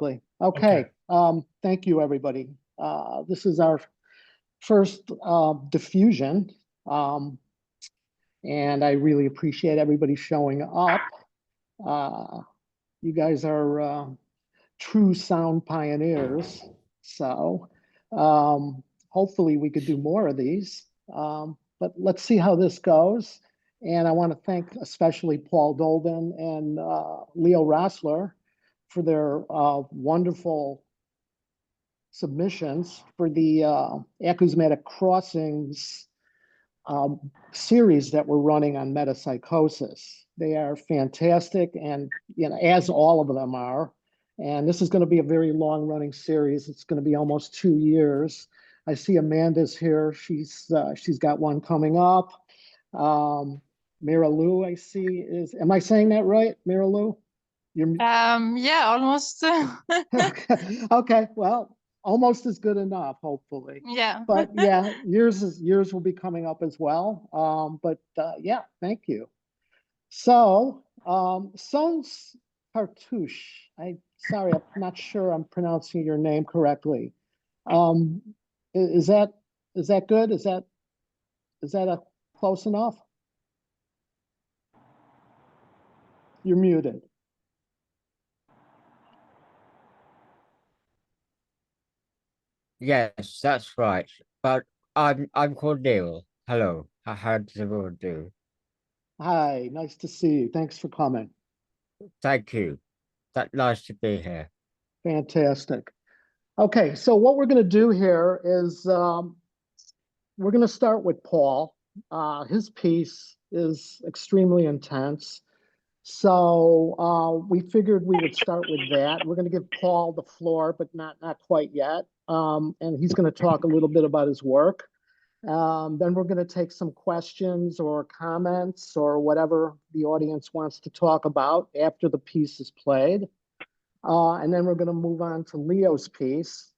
Okay. Okay. Thank you, everybody. This is our first diffusion, um, and I really appreciate everybody showing up. Uh, you guys are true sound pioneers, so hopefully we could do more of these. But let's see how this goes. And I want to thank especially Paul Dolden and Leo Roessler for their wonderful submissions for the Acousmatic Crossings series that we're running on metapsychosis. They are fantastic, and as all of them are. And this is going to be a very long-running series. It's going to be almost 2 years. I see Amanda's here. She's got one coming up. Mira Lou, I see is. Am I saying that right, Mira Lou? You're Yeah, almost. okay. Well, almost is good enough, hopefully. Yeah. But yeah, yours will be coming up as well. Yeah, thank you. So, Sons Cartouche. Sorry, I'm not sure I'm pronouncing your name correctly. Um, is that good? Is that a close enough? You're muted. Yes, that's right. But I'm called Neil. Hello. How does everyone do? Hi, nice to see you. Thanks for coming. Thank you. That's nice to be here. Fantastic. Okay, so what we're going to do here is we're going to start with Paul. His piece is extremely intense. So we figured we would start with that. We're going to give Paul the floor, but not quite yet. And he's going to talk a little bit about his work. Then we're going to take some questions or comments or whatever the audience wants to talk about after the piece is played. And then we're going to move on to Leo's piece,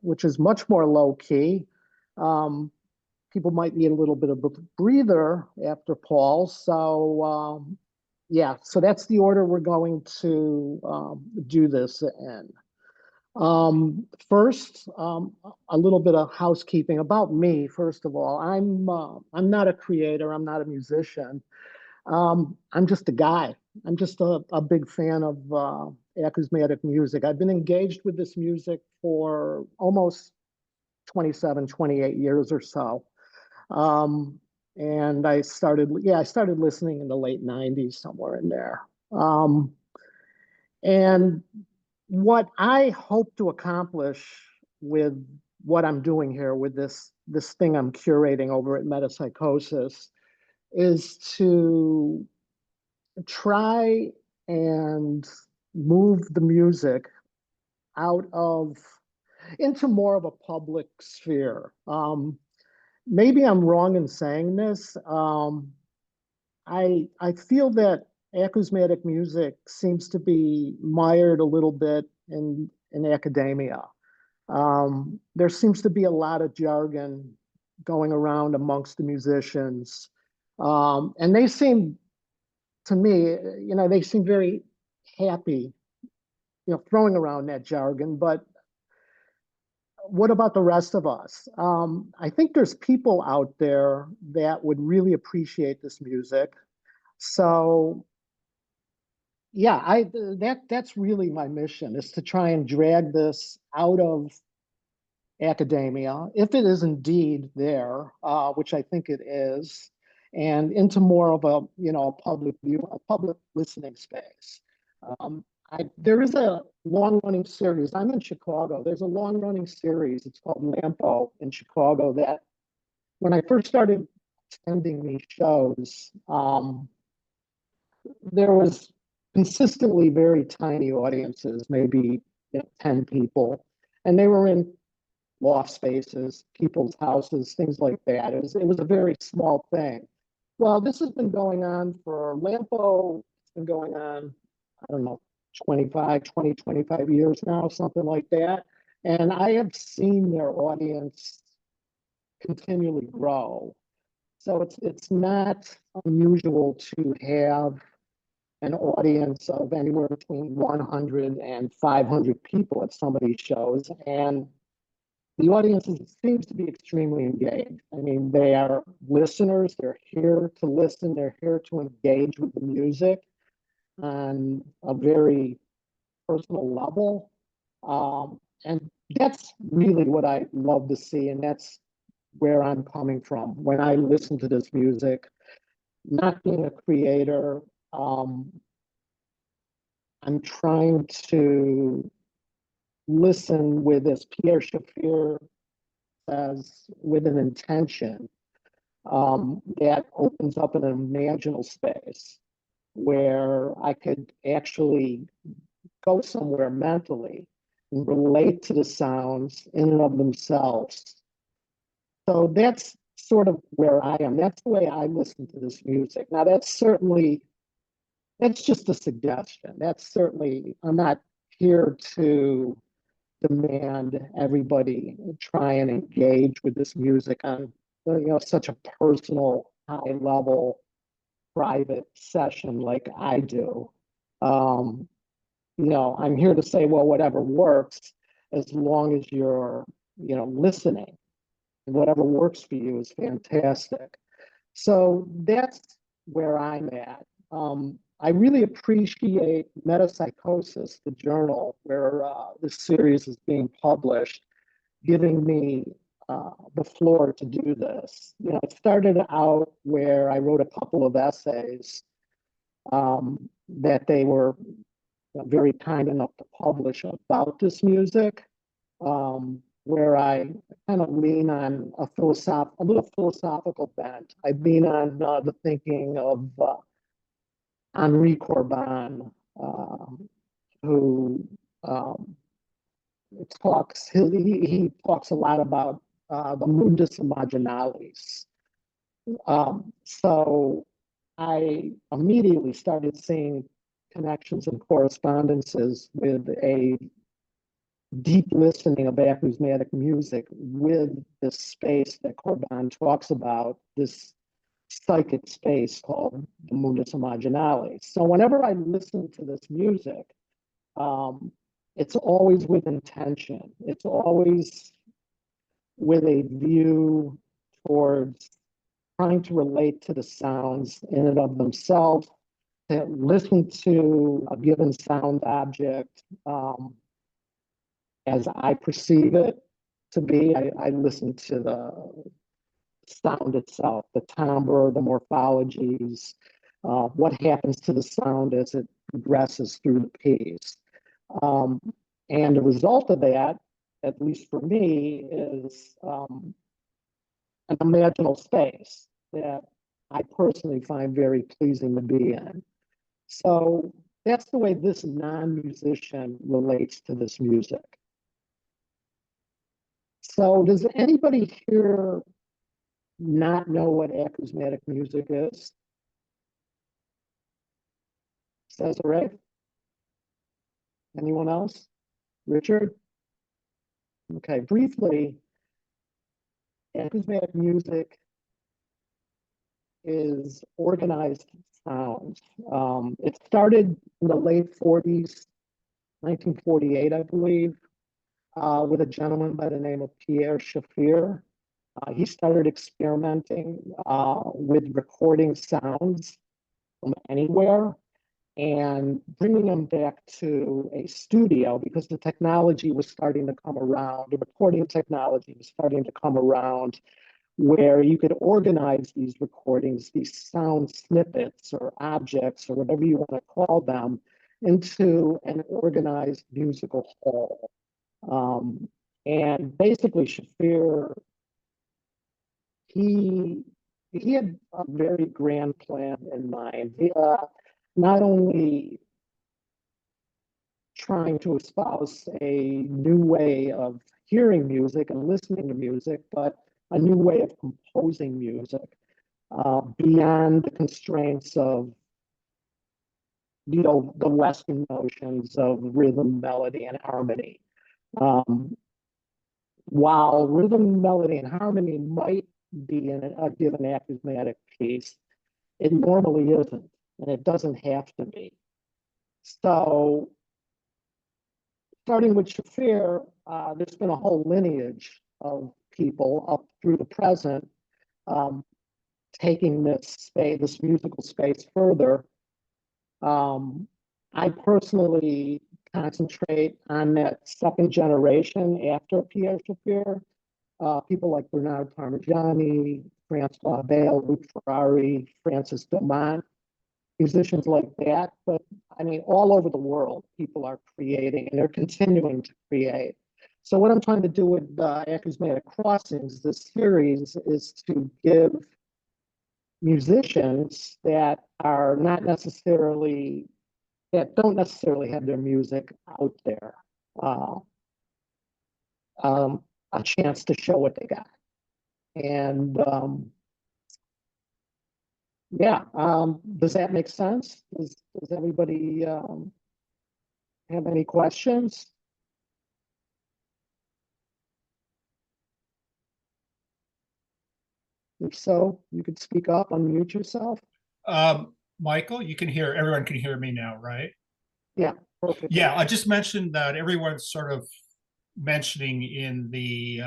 which is much more low key. People might need a little bit of a breather after Paul. So yeah, so that's the order we're going to do this in. First, a little bit of housekeeping about me. First of all, I'm not a creator. I'm not a musician. I'm just a guy. I'm just a big fan of acousmatic music. I've been engaged with this music for almost 27, 28 years or so. And I started listening in the late 90s, somewhere in there. And what I hope to accomplish with what I'm doing here with this thing I'm curating over at Metapsychosis is to try and move the music out of into more of a public sphere. Maybe I'm wrong in saying this. I feel that acousmatic music seems to be mired a little bit in academia. There seems to be a lot of jargon going around amongst the musicians, and they seem to me, they seem very happy, throwing around that jargon. But what about the rest of us? I think there's people out there that would really appreciate this music. So yeah, that's really my mission, is to try and drag this out of academia, if it is indeed there, which I think it is, and into more of a public view, a public listening space. There is a long-running series. I'm in Chicago. There's a long-running series. It's called Lampo in Chicago. That when I first started attending these shows, there was consistently very tiny audiences, maybe 10 people, and they were in loft spaces, people's houses, things like that. It was a very small thing. Well, this has been going on for Lampo. It's been going on, I don't know, 25 years now, something like that. And I have seen their audience continually grow. So it's not unusual to have an audience of anywhere between 100 and 500 people at some of these shows, and the audience seems to be extremely engaged. I mean, they are listeners, they're here to listen, they're here to engage with the music on a very personal level. And that's really what I love to see, and that's where I'm coming from when I listen to this music. Not being a creator, I'm trying to listen with, as Pierre Shafir says, with an intention that opens up an imaginal space where I could actually go somewhere mentally and relate to the sounds in and of themselves. So that's sort of where I am. That's the way I listen to this music. Now, that's just a suggestion. That's certainly, I'm not here to demand everybody try and engage with this music on, such a personal, high level, private session like I do. I'm here to say, well, whatever works, as long as you're, listening. Whatever works for you is fantastic. So that's where I'm at. I really appreciate Metapsychosis, the journal where this series is being published, giving me the floor to do this. It started out where I wrote a couple of essays that they were very kind enough to publish about this music, where I kind of lean on a little philosophical bent. I lean on the thinking of Henri Corbin, who he talks a lot about the mundus imaginalis. So I immediately started seeing connections and correspondences with a deep listening of acousmatic music with this space that Corbin talks about, this psychic space called the mundus imaginalis. So whenever I listen to this music, it's always with intention. It's always with a view towards trying to relate to the sounds in and of themselves, to listen to a given sound object as I perceive it to be. I listen to the sound itself, the timbre, the morphologies, what happens to the sound as it progresses through the piece. And the result of that, at least for me, is an imaginal space that I personally find very pleasing to be in. So that's the way this non-musician relates to this music. So does anybody here not know what acousmatic music is? Says Ray? Anyone else? Richard? Okay, briefly, acousmatic music is organized sound. It started in the late 40s, 1948, I believe, with a gentleman by the name of Pierre Shafir. He started experimenting with recording sounds from anywhere and bringing them back to a studio because the technology was starting to come around. The recording technology was starting to come around where you could organize these recordings, these sound snippets or objects or whatever you want to call them, into an organized musical whole. And basically, Shafir, he had a very grand plan in mind. Not only trying to espouse a new way of hearing music and listening to music, but a new way of composing music beyond the constraints of the Western notions of rhythm, melody, and harmony. While rhythm, melody, and harmony might be in a given acousmatic piece, it normally isn't, and it doesn't have to be. So starting with Shafir, there's been a whole lineage of people up through the present um, taking this space, this musical space further. I personally concentrate on that second generation after Pierre Shafir. People like Bernard Parmigiani, Francois Bale, Luc Ferrari, Francis Dumont, musicians like that. But I mean, all over the world, people are creating and they're continuing to create. So what I'm trying to do with Acousmatic Crossings, this series, is to give musicians that are not necessarily, that don't necessarily have their music out there, uh, a chance to show what they got. And yeah, does that make sense? Does everybody have any questions? If so, you could speak up, unmute yourself. Michael, you can hear, everyone can hear me now, right? Yeah, perfect. Yeah, I just mentioned that everyone's sort of mentioning in the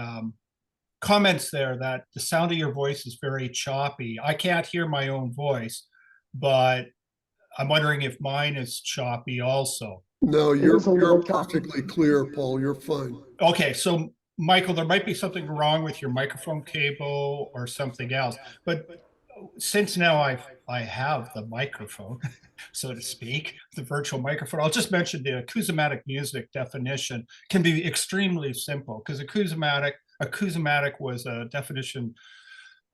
comments there that the sound of your voice is very choppy. I can't hear my own voice, but I'm wondering if mine is choppy also. No, It you're is a little choppy. perfectly clear, Paul. You're fine. Okay, so Michael, there might be something wrong with your microphone cable or something else, but since now I have the microphone, so to speak, the virtual microphone, I'll just mention the acousmatic music definition can be extremely simple because acousmatic was a definition,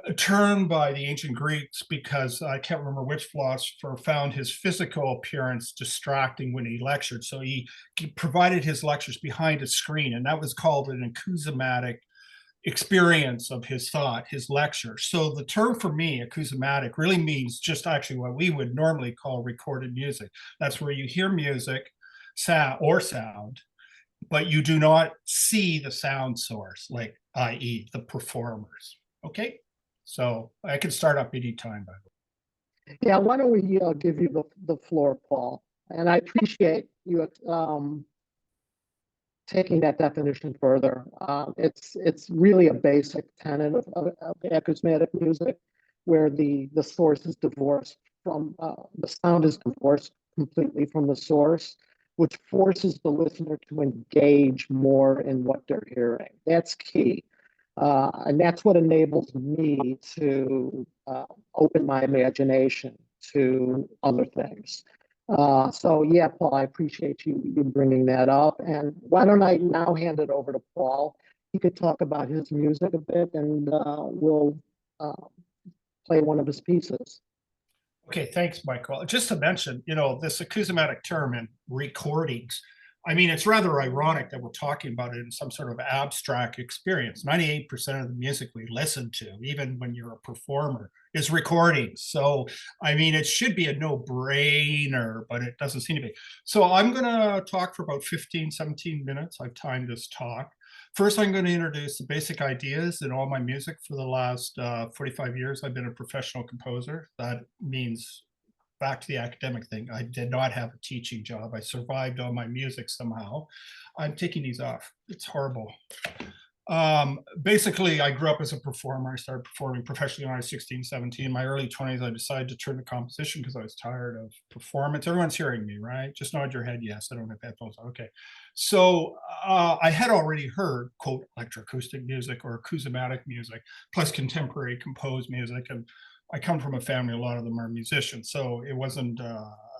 a term by the ancient Greeks because I can't remember which philosopher found his physical appearance distracting when he lectured. So he provided his lectures behind a screen, and that was called an acousmatic experience of his thought, his lecture. So the term for me, acousmatic, really means just actually what we would normally call recorded music. That's where you hear music, sound, but you do not see the sound source, like i.e. the performers. Okay, so I can start up anytime, by the way. Yeah, why don't we give you the floor, Paul? And I appreciate you taking that definition further. It's really a basic tenet of acousmatic music, where the source is divorced from the sound is divorced completely from the source, which forces the listener to engage more in what they're hearing. That's key. And that's what enables me to open my imagination to other things. So yeah, Paul, I appreciate you bringing that up. And why don't I now hand it over to Paul? He could talk about his music a bit, and we'll play one of his pieces. Okay, thanks, Michael. Just to mention, this acousmatic term in recordings, I mean, it's rather ironic that we're talking about it in some sort of abstract experience. 98% of the music we listen to, even when you're a performer, is recordings. So, I mean, it should be a no-brainer, but it doesn't seem to be. So I'm going to talk for about 15, 17 minutes. I've timed this talk. First, I'm going to introduce the basic ideas in all my music. For the last 45 years, I've been a professional composer. That means, back to the academic thing, I did not have a teaching job. I survived on my music somehow. I'm taking these off. It's horrible. Basically, I grew up as a performer. I started performing professionally when I was 16, 17. In my early 20s, I decided to turn to composition because I was tired of performance. Everyone's hearing me, right? Just nod your head. Yes, I don't have headphones. Okay. So I had already heard, quote, electroacoustic music or acousmatic music, plus contemporary composed music. And I come from a family, a lot of them are musicians. So it wasn't,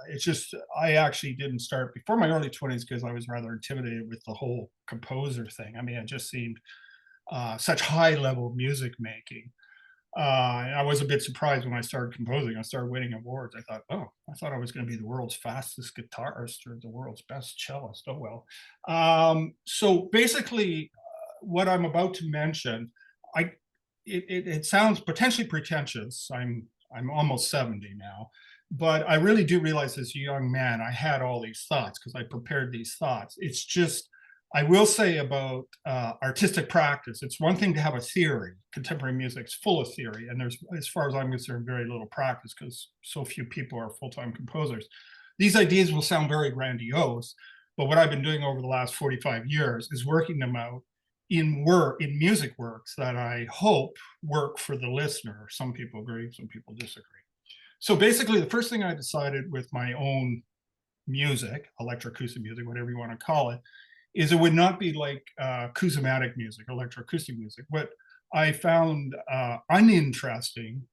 it's just, I actually didn't start before my early 20s because I was rather intimidated with the whole composer thing. I mean, it just seemed such high level music making. I was a bit surprised when I started composing. I started winning awards. I thought, oh, I thought I was going to be the world's fastest guitarist or the world's best cellist. Oh, well. So basically, what I'm about to mention, it sounds potentially pretentious. I'm almost 70 now, but I really do realize as a young man, I had all these thoughts because I prepared these thoughts. It's just, I will say about artistic practice, it's one thing to have a theory. Contemporary music's full of theory, and there's, as far as I'm concerned, very little practice because so few people are full-time composers. these ideas will sound very grandiose, but what I've been doing over the last 45 years is working them out in music works that I hope work for the listener. Some people agree, some people disagree. So basically, the first thing I decided with my own music, electroacoustic music, whatever you want to call it, is it would not be like acousmatic music, electroacoustic music. What I found uninteresting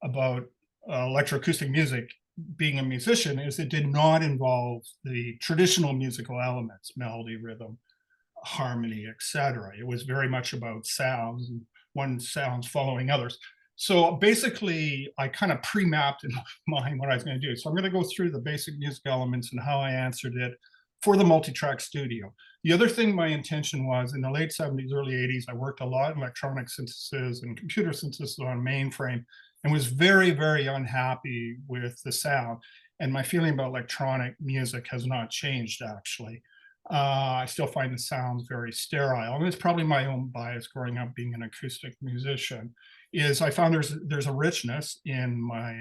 about electroacoustic music, being a musician, is it did not involve the traditional musical elements, melody, rhythm, harmony, etc. It was very much about sounds, and one sounds following others. So basically, I kind of pre-mapped in my mind what I was going to do. So I'm going to go through the basic music elements and how I answered it for the multi-track studio. The other thing my intention was, in the late 70s, early 80s, I worked a lot in electronic synthesis and computer synthesis on mainframe, and was very, very unhappy with the sound. And my feeling about electronic music has not changed, actually. I still find the sounds very sterile. And it's probably my own bias growing up being an acoustic musician, is I found there's a richness in my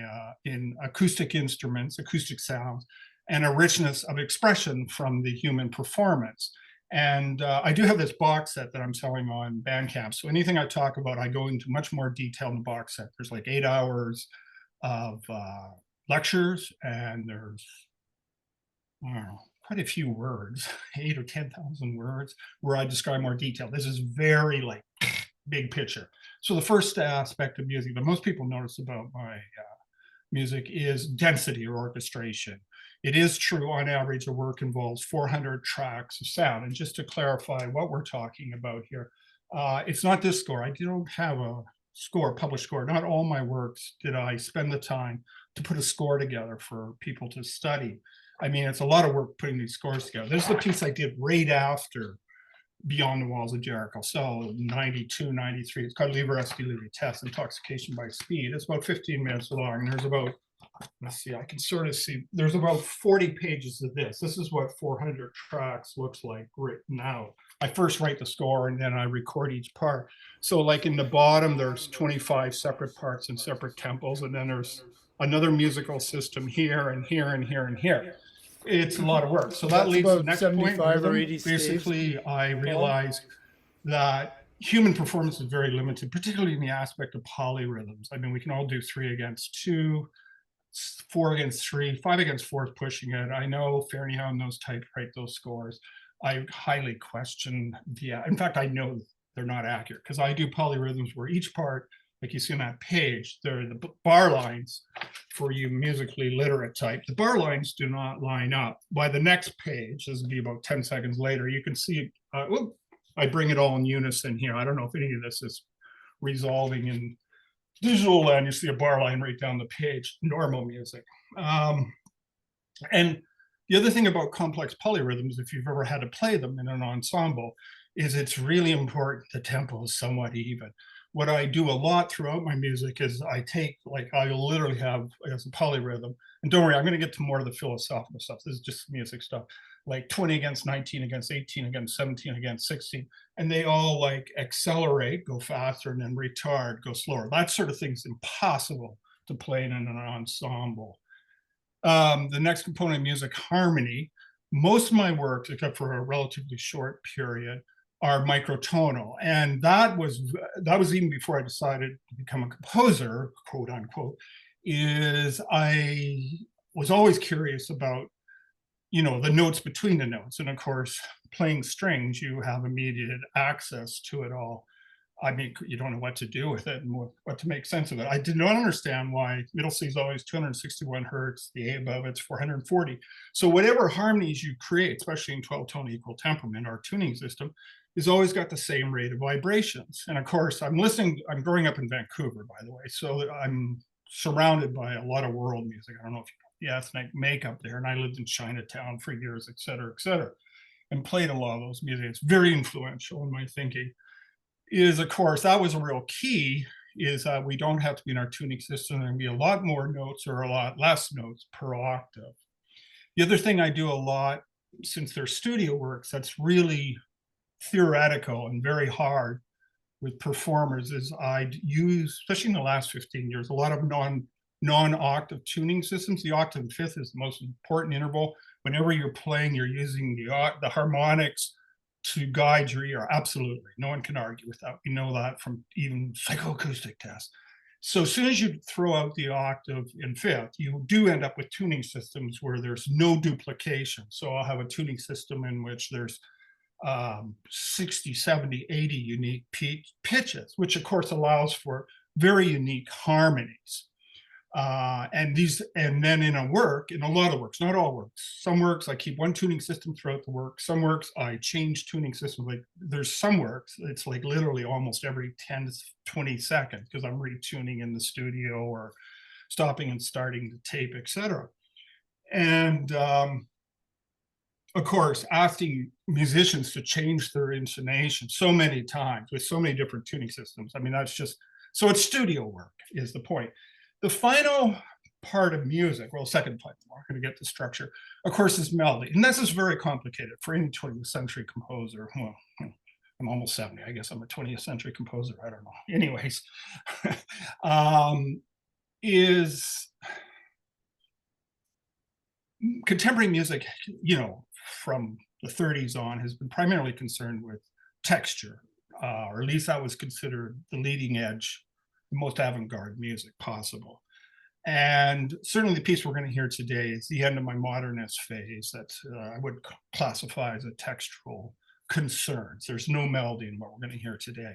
in acoustic instruments, acoustic sounds, and a richness of expression from the human performance. And I do have this box set that I'm selling on Bandcamp. So anything I talk about, I go into much more detail in the box set. There's like 8 hours of lectures, and there's, I don't know, quite a few words, 8 or 10,000 words, where I describe more detail. This is very like big picture. So the first aspect of music that most people notice about my music is density or orchestration. It is true, on average, a work involves 400 tracks of sound. And just to clarify what we're talking about here, it's not this score. I don't have a score, published score. Not all my works did I spend the time to put a score together for people to study. I mean, it's a lot of work putting these scores together. This is the piece I did right after Beyond the Walls of Jericho. So 92, 93, it's called Libre Estivali Test, Intoxication by Speed. It's about 15 minutes long. And there's about, let's see, I can sort of see, there's about 40 pages of this. This is what 400 tracks looks like written out. I first write the score and then I record each part. So like in the bottom, there's 25 separate parts and separate tempos. And then there's another musical system here and here and here and here. It's a lot of work. So that That's leads to the about next 75 point. or Rhythm. 80 staves. Basically, I realized that human performance is very limited, particularly in the aspect of polyrhythms. I mean, we can all do 3 against 2, 4 against 3, 5 against 4 is pushing it. I know Fairneyhound knows typewrite those scores. I highly question in fact, I know they're not accurate, because I do polyrhythms where each part, like you see on that page, they're the bar lines for you musically literate type. The bar lines do not line up. By the next page, this will be about 10 seconds later, you can see, I bring it all in unison here. I don't know if any of this is resolving in digital land. You see a bar line right down the page, normal music. And the other thing about complex polyrhythms, if you've ever had to play them in an ensemble, is it's really important the tempo is somewhat even. What I do a lot throughout my music is I take, like, I literally have as a polyrhythm, and don't worry, I'm going to get to more of the philosophical stuff. This is just music stuff, like 20 against 19 against 18 against 17 against 16, and they all like accelerate, go faster, and then retard, go slower. That sort of thing is impossible to play in an ensemble. The next component of music, harmony. Most of my works, except for a relatively short period, are microtonal, and that was even before I decided to become a composer, quote unquote. Is I was always curious about, you know, the notes between the notes, and of course, playing strings, you have immediate access to it all. I mean, you don't know what to do with it and what to make sense of it. I did not understand why middle C is always 261 hertz, the A above it's 440. So whatever harmonies you create, especially in 12-tone equal temperament, our tuning system is always got the same rate of vibrations. And of course, I'm growing up in Vancouver, by the way, so I'm surrounded by a lot of world music. I don't know if you know the ethnic makeup there, and I lived in Chinatown for years, et cetera, and played a lot of those music. It's very influential in my thinking. Is, of course, that was a real key, is that we don't have to be in our tuning system. There can be a lot more notes or a lot less notes per octave. The other thing I do a lot, since they're studio works, that's really theoretical and very hard with performers, is I use, especially in the last 15 years, a lot of non-octave tuning systems. The octave and fifth is the most important interval. Whenever you're playing, you're using the harmonics to guide your ear. Absolutely. No one can argue with that. We know that from even psychoacoustic tests. So as soon as you throw out the octave and fifth, you do end up with tuning systems where there's no duplication. So I'll have a tuning system in which there's 60, 70, 80 unique pitches, which of course allows for very unique harmonies. And then in a lot of works, not all works, some works I keep one tuning system throughout the work. Some works I change tuning systems. Like there's some works, it's like literally almost every 10 to 20 seconds because I'm retuning in the studio or stopping and starting the tape, etc. And of course, asking musicians to change their intonation so many times with so many different tuning systems. I mean, that's just, so it's studio work is the point. The final part of music, well, second part, we're going to get the structure, of course, is melody. And this is very complicated for any 20th century composer. Well, I'm almost 70. I guess I'm a 20th century composer. I don't know. Anyways, is contemporary music, you know, from the 30s on has been primarily concerned with texture, or at least that was considered the leading edge, the most avant-garde music possible. And certainly the piece we're going to hear today is the end of my modernist phase that I would classify as a textural concerns. There's no melody in what we're going to hear today.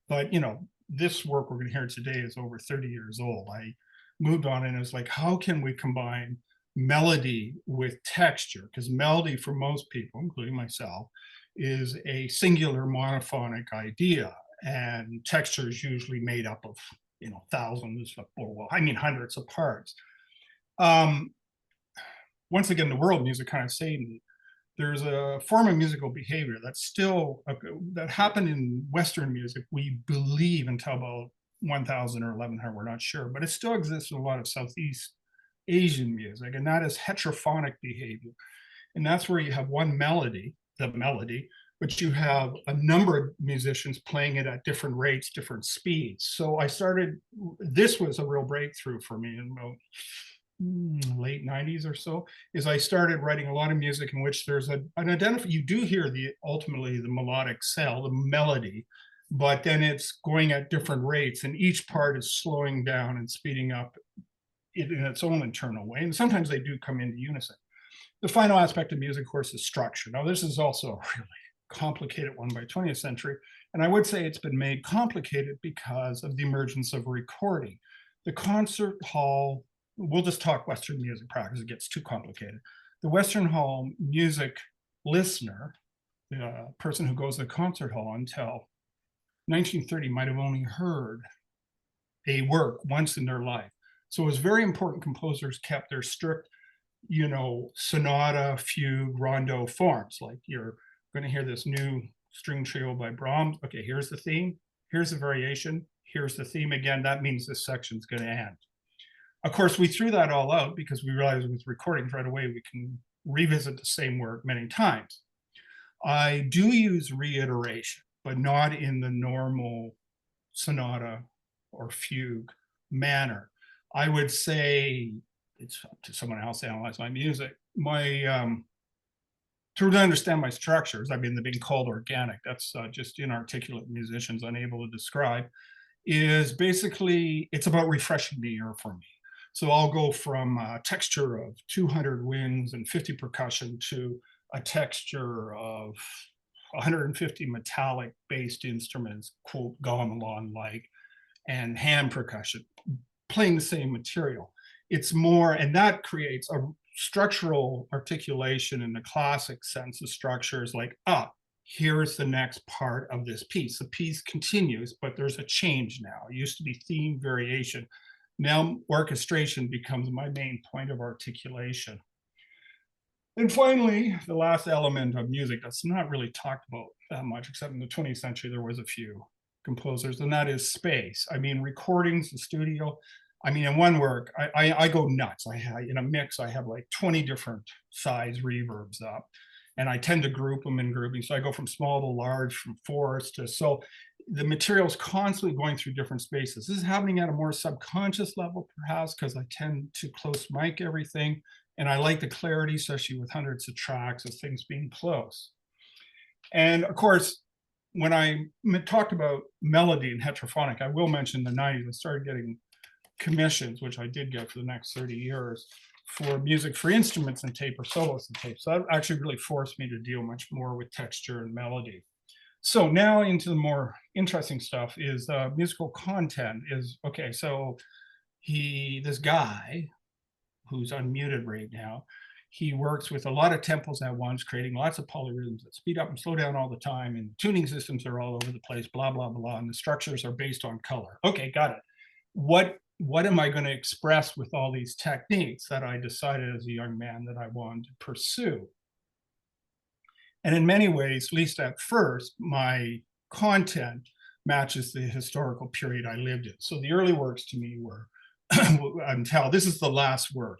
But, you know, this work we're going to hear today is over 30 years old. I moved on and it was like, how can we combine melody with texture? Because melody for most people, including myself, is a singular monophonic idea. And texture is usually made up of, you know, thousands or, well, I mean, hundreds of parts. Once again, the world music kind of saved me. There's a form of musical behavior that's still, that happened in Western music, we believe, until about 1000 or 1100, we're not sure, but it still exists in a lot of Southeast Asian music, and that is heterophonic behavior. And that's where you have one melody, the melody, but you have a number of musicians playing it at different rates, different speeds. So I started, this was a real breakthrough for me in about late 90s or so, is I started writing a lot of music in which there's an you do hear ultimately the melodic cell, the melody, but then it's going at different rates and each part is slowing down and speeding up in its own internal way. And sometimes they do come into unison. The final aspect of music, of course, is structure. Now, this is also a really complicated one by 20th century. And I would say it's been made complicated because of the emergence of recording. The concert hall, we'll just talk Western music practice, it gets too complicated. The Western hall music listener, the person who goes to the concert hall until 1930 might have only heard a work once in their life. So it was very important composers kept their strict, you know, sonata, fugue, rondo forms. Like you're going to hear this new string trio by Brahms. Okay, here's the theme, here's the variation, here's the theme again. That means this section's going to end. Of course, we threw that all out because we realized with recordings right away, we can revisit the same work many times. I do use reiteration, but not in the normal sonata or fugue manner. I would say, it's up to someone else to analyze my music. To really understand my structures, I mean, they're being called organic. That's just inarticulate musicians unable to describe, is basically, it's about refreshing the ear for me. So I'll go from a texture of 200 winds and 50 percussion to a texture of 150 metallic based instruments, quote, gamelan-like, and hand percussion, playing the same material. It's more, and that creates a structural articulation in the classic sense of structures like, here's the next part of this piece. The piece continues, but there's a change now. It used to be theme variation. Now orchestration becomes my main point of articulation. And finally, the last element of music that's not really talked about that much, except in the 20th century, there was a few composers, and that is space. I mean, recordings, the studio. I mean, in one work, I go nuts. In a mix, I have like 20 different size reverbs up, and I tend to group them in grouping. So I go from small to large, from fourths to, so the material's constantly going through different spaces. This is happening at a more subconscious level, perhaps, because I tend to close mic everything. And I like the clarity, especially with hundreds of tracks of things being close. And of course, when I talked about melody and heterophonic, I will mention the 90s. I started getting commissions, which I did get for the next 30 years, for music for instruments and tape or soloists and tape. So that actually really forced me to deal much more with texture and melody. So now into the more interesting stuff is musical content is, okay, so this guy who's unmuted right now, he works with a lot of tempos at once, creating lots of polyrhythms that speed up and slow down all the time, and tuning systems are all over the place, blah, blah, blah, and the structures are based on color. Okay, got it. What am I going to express with all these techniques that I decided as a young man that I wanted to pursue? And in many ways, at least at first, my content matches the historical period I lived in. So the early works to me were, until this is the last work,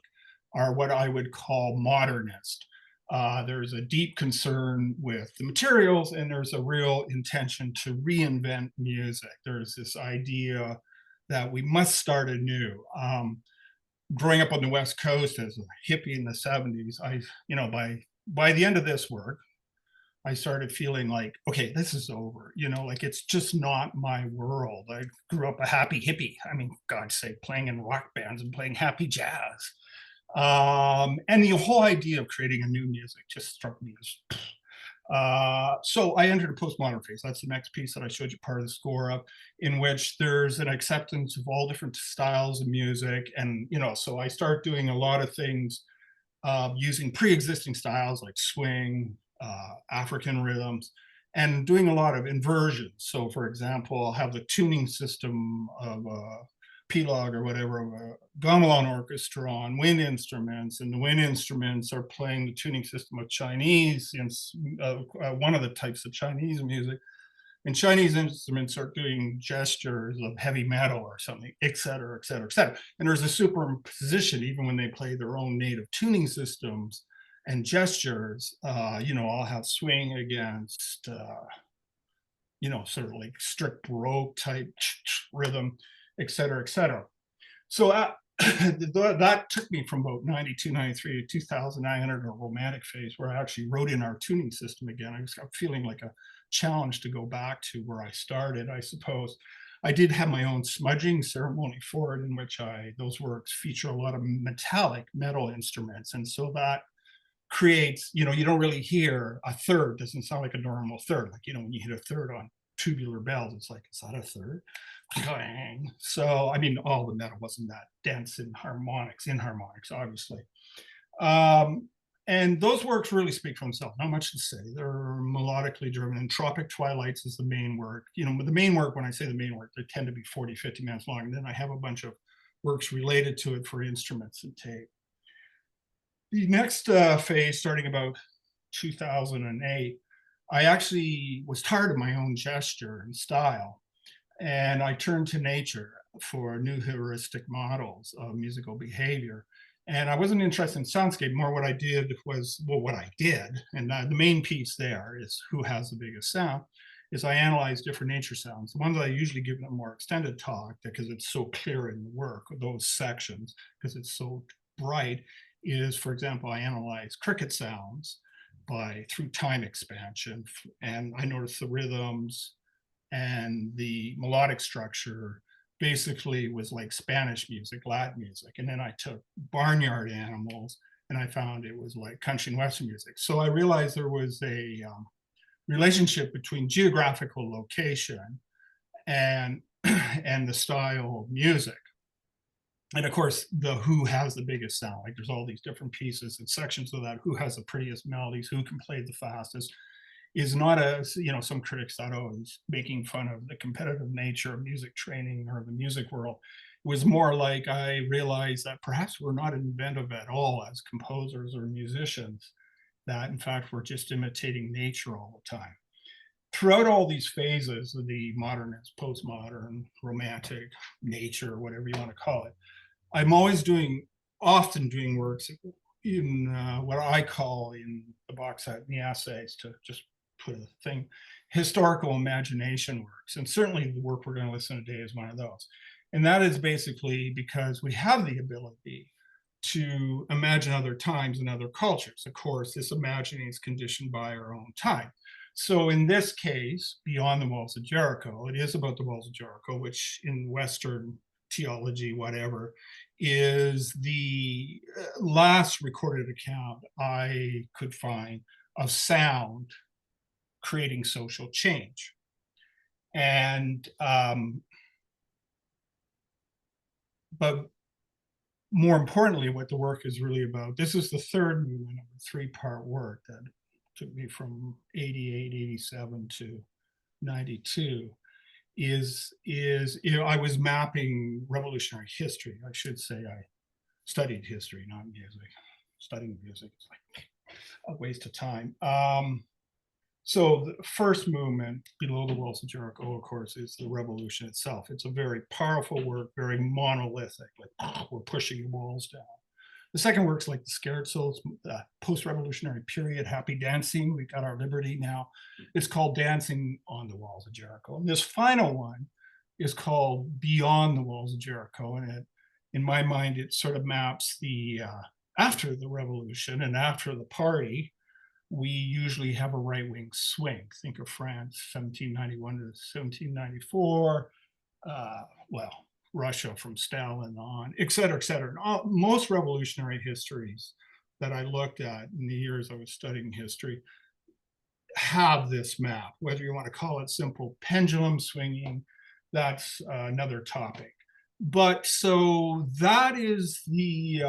are what I would call modernist. There's a deep concern with the materials, and there's a real intention to reinvent music. There's this idea that we must start anew. Growing up on the West Coast as a hippie in the 70s, by the end of this work, I started feeling like, okay, this is over, like it's just not my world. I grew up a happy hippie. I mean, God's sake, playing in rock bands and playing happy jazz. And the whole idea of creating a new music just struck me as, so I entered a postmodern phase. That's the next piece that I showed you part of the score of, in which there's an acceptance of all different styles of music. And, so I start doing a lot of things using pre-existing styles like swing, African rhythms, and doing a lot of inversions. So for example, I'll have the tuning system of a P-log or whatever of a gamelan orchestra on wind instruments, and the wind instruments are playing the tuning system of Chinese, one of the types of Chinese music. And Chinese instruments are doing gestures of heavy metal or something, et cetera, et cetera, et cetera. And there's a superimposition, even when they play their own native tuning systems and gestures, I'll have swing against, sort of like strict Baroque type rhythm, et cetera, et cetera. So that took me from about 92, 93 to 2000. I entered a romantic phase where I actually wrote in our tuning system again. I was feeling like a challenge to go back to where I started, I suppose. I did have my own smudging ceremony for it, in which those works feature a lot of metallic metal instruments. And so that creates, you don't really hear a third, doesn't sound like a normal third. Like, when you hit a third on tubular bells, it's like, is that a third? Clang. So, I mean, all the metal wasn't that dense in harmonics, obviously. And those works really speak for themselves, not much to say. They're melodically driven, and Tropic Twilights is the main work. The main work, when I say the main work, they tend to be 40, 50 minutes long. And then I have a bunch of works related to it for instruments and tape. The next phase, starting about 2008, I actually was tired of my own gesture and style, and I turned to nature for new heuristic models of musical behavior. And I wasn't interested in soundscape. More what I did was, what I did, and the main piece there is who has the biggest sound, is I analyzed different nature sounds. The ones that I usually give a more extended talk, because it's so clear in the work, those sections, because it's so bright, is, for example, I analyze cricket sounds through time expansion, and I noticed the rhythms and the melodic structure basically was like Spanish music, Latin music. And then I took barnyard animals and I found it was like country and Western music. So I realized there was a relationship between geographical location and the style of music. And of course, the who has the biggest sound. Like, there's all these different pieces and sections of that. Who has the prettiest melodies? Who can play the fastest? Is not some critics thought, oh, he's making fun of the competitive nature of music training or the music world. It was more like I realized that perhaps we're not inventive at all as composers or musicians, that in fact, we're just imitating nature all the time. Throughout all these phases of the modernist, postmodern, romantic, nature, whatever you want to call it, I'm often doing works in what I call in the box set, in the essays, to just put a thing, historical imagination works. And certainly the work we're going to listen to today is one of those. And that is basically because we have the ability to imagine other times and other cultures. Of course, this imagining is conditioned by our own time. So in this case, Beyond the Walls of Jericho, it is about the walls of Jericho, which in Western theology, whatever, is the last recorded account I could find of sound creating social change. And but more importantly, what the work is really about, this is the third movement of a three-part work that took me from 88, 87 to 92, is I was mapping revolutionary history. I should say I studied history, not music. Studying music is like a waste of time. So the first movement, Below the Walls of Jericho, of course, is the revolution itself. It's a very powerful work, very monolithic, like we're pushing the walls down. The second work's like the Scared Souls, post-revolutionary period, happy dancing. We got our liberty now. It's called Dancing on the Walls of Jericho. And this final one is called Beyond the Walls of Jericho. And it, in my mind, it sort of maps the, after the revolution and after the party, we usually have a right-wing swing. Think of France, 1791 to 1794. Well, Russia from Stalin on, et cetera, et cetera. Most revolutionary histories that I looked at in the years I was studying history have this map. Whether you want to call it simple pendulum swinging, that's another topic. But so that is the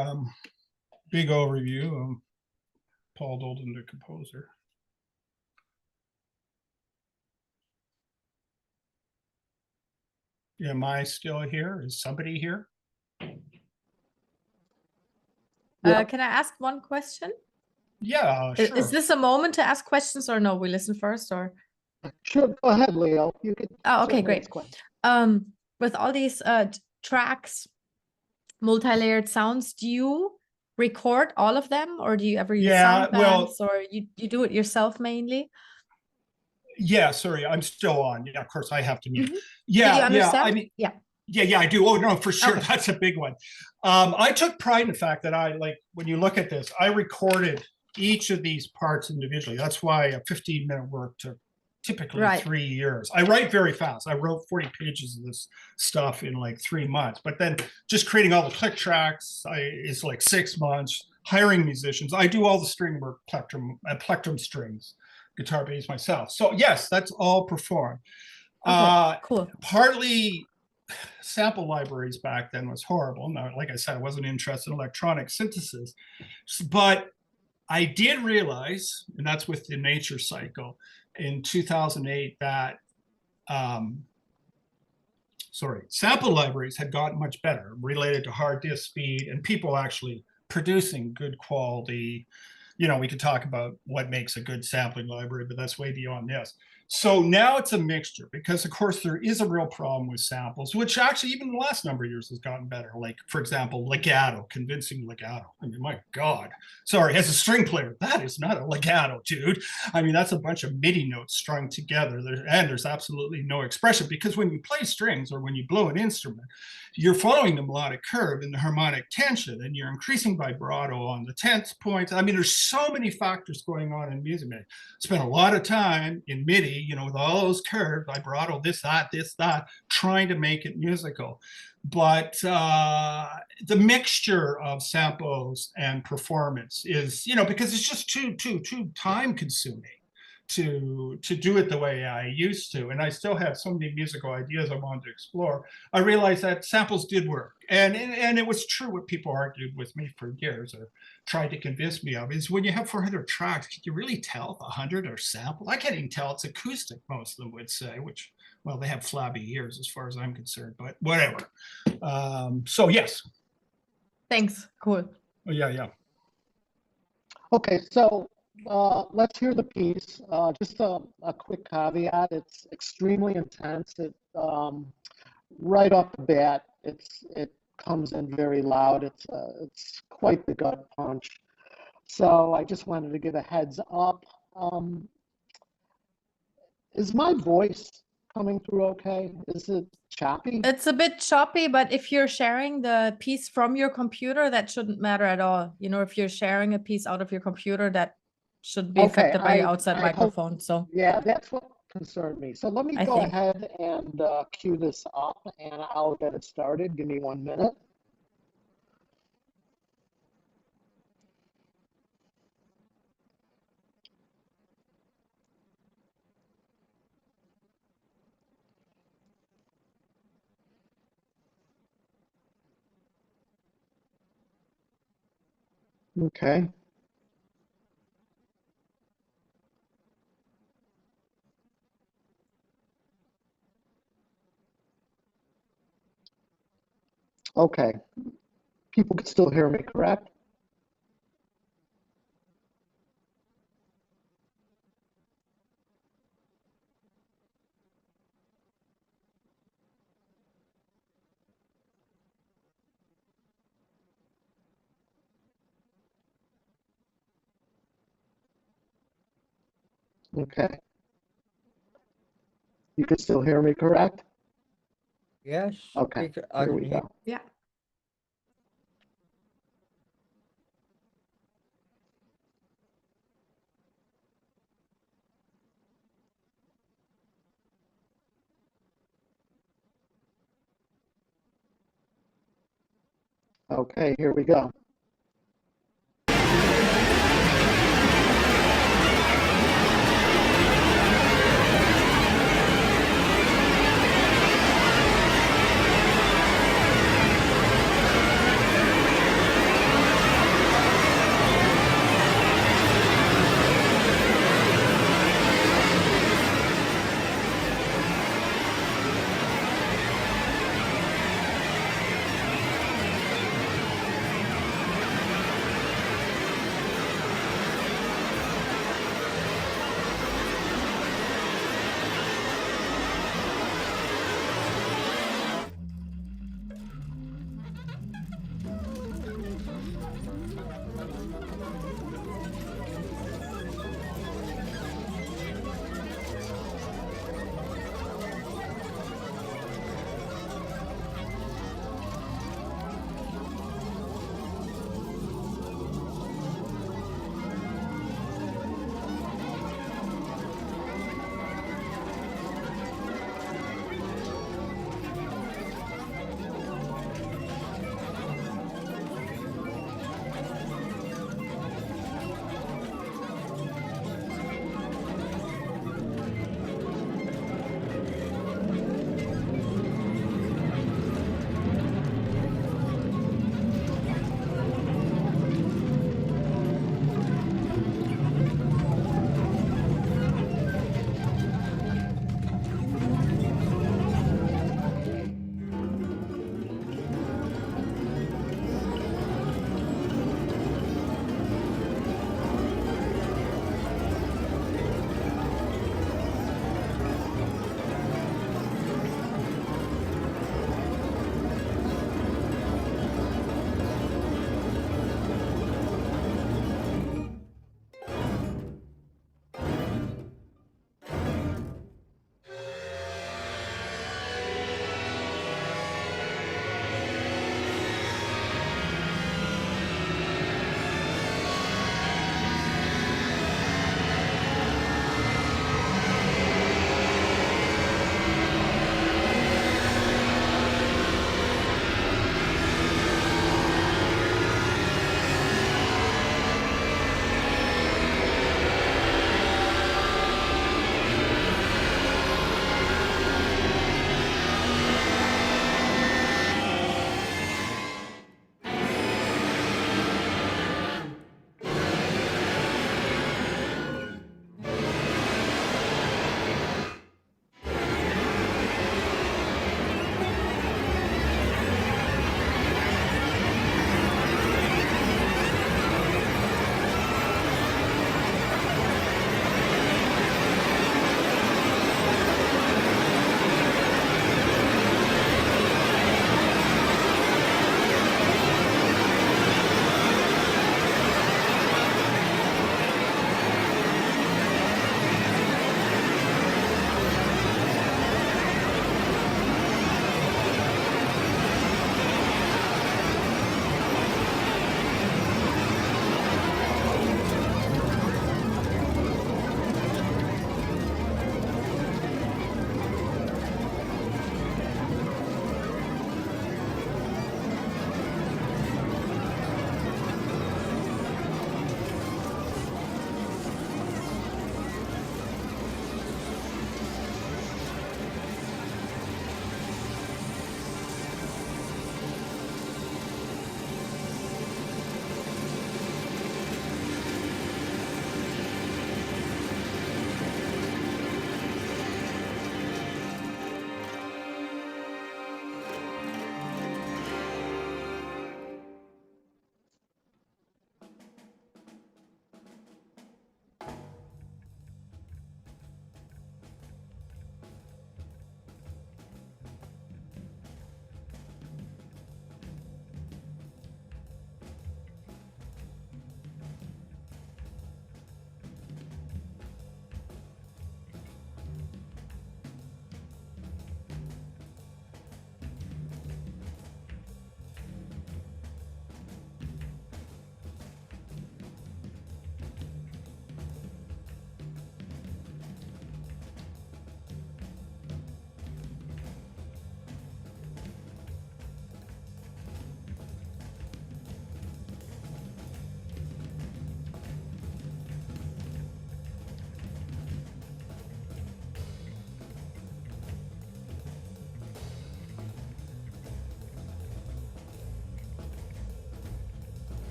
big overview of Paul Dolden, the composer. Am I still here? Is somebody here? Yeah. Can I ask one question? Yeah, Is sure. this a moment to ask questions or no? We listen first or? Sure, go ahead, Leo. You could. Oh, okay, certainly great. ask questions. With all these tracks, multi-layered sounds, do you record all of them or do you ever use Yeah, sound well- bands or you do it yourself mainly? Yeah, sorry, I'm still on. Yeah, of course I have to mute. Mhm. Yeah, Did you yeah. understand? I mean, Yeah. yeah, I do. Oh no, for sure. Okay. That's a big one. I took pride in the fact that I, like, when you look at this, I recorded each of these parts individually. That's why a 15-minute work took typically Right. 3 years. I write very fast. I wrote 40 pages of this stuff in like 3 months, but then just creating all the click tracks is like 6 months. Hiring musicians, I do all the string work, plectrum strings, guitar, bass myself. So yes, that's all performed. Okay, cool. Partly sample libraries back then was horrible. Now, like I said, I wasn't interested in electronic synthesis, but I did realize, and that's with the nature cycle in 2008, that sample libraries had gotten much better related to hard disk speed and people actually producing good quality. You know, we could talk about what makes a good sampling library, but that's way beyond this. So now it's a mixture because, of course, there is a real problem with samples, which actually even in the last number of years has gotten better. Like, for example, legato, convincing legato. I mean, my God. Sorry, as a string player, that is not a legato, dude. I mean, that's a bunch of MIDI notes strung together. And there's absolutely no expression because when you play strings or when you blow an instrument, you're following the melodic curve and the harmonic tension, and you're increasing vibrato on the tenth points. I mean, there's so many factors going on in music. I spent a lot of time in MIDI, you know, with all those curves, vibrato, this, that, trying to make it musical. But the mixture of samples and performance is, you know, because it's just too time consuming to do it the way I used to. And I still have so many musical ideas I wanted to explore. I realized that samples did work. And it was true what people argued with me for years or tried to convince me of is when you have 400 tracks, can you really tell if 100 are sampled? I can't even tell it's acoustic, most of them would say, which, well, they have flabby ears as far as I'm concerned, but whatever. So yes. Thanks. Cool. Oh, yeah. Okay, so let's hear the piece. Just a quick caveat: it's extremely intense. It right off the bat, it comes in very loud. It's quite the gut punch. So I just wanted to give a heads up. Is my voice coming through okay? Is it choppy? It's a bit choppy, but if you're sharing the piece from your computer, that shouldn't matter at all. You know, if you're sharing a piece out of your computer, that should be Okay, affected by your I- outside I hope- microphone. So Yeah, that's what concerned me. So let me I go think. ahead and cue this up and I'll get it started. Give me 1 minute. Okay. Okay. People can still hear me, correct? Okay. You can still hear me, correct? Yes. Okay, I here can we hear. go. Yeah. Okay, here we go.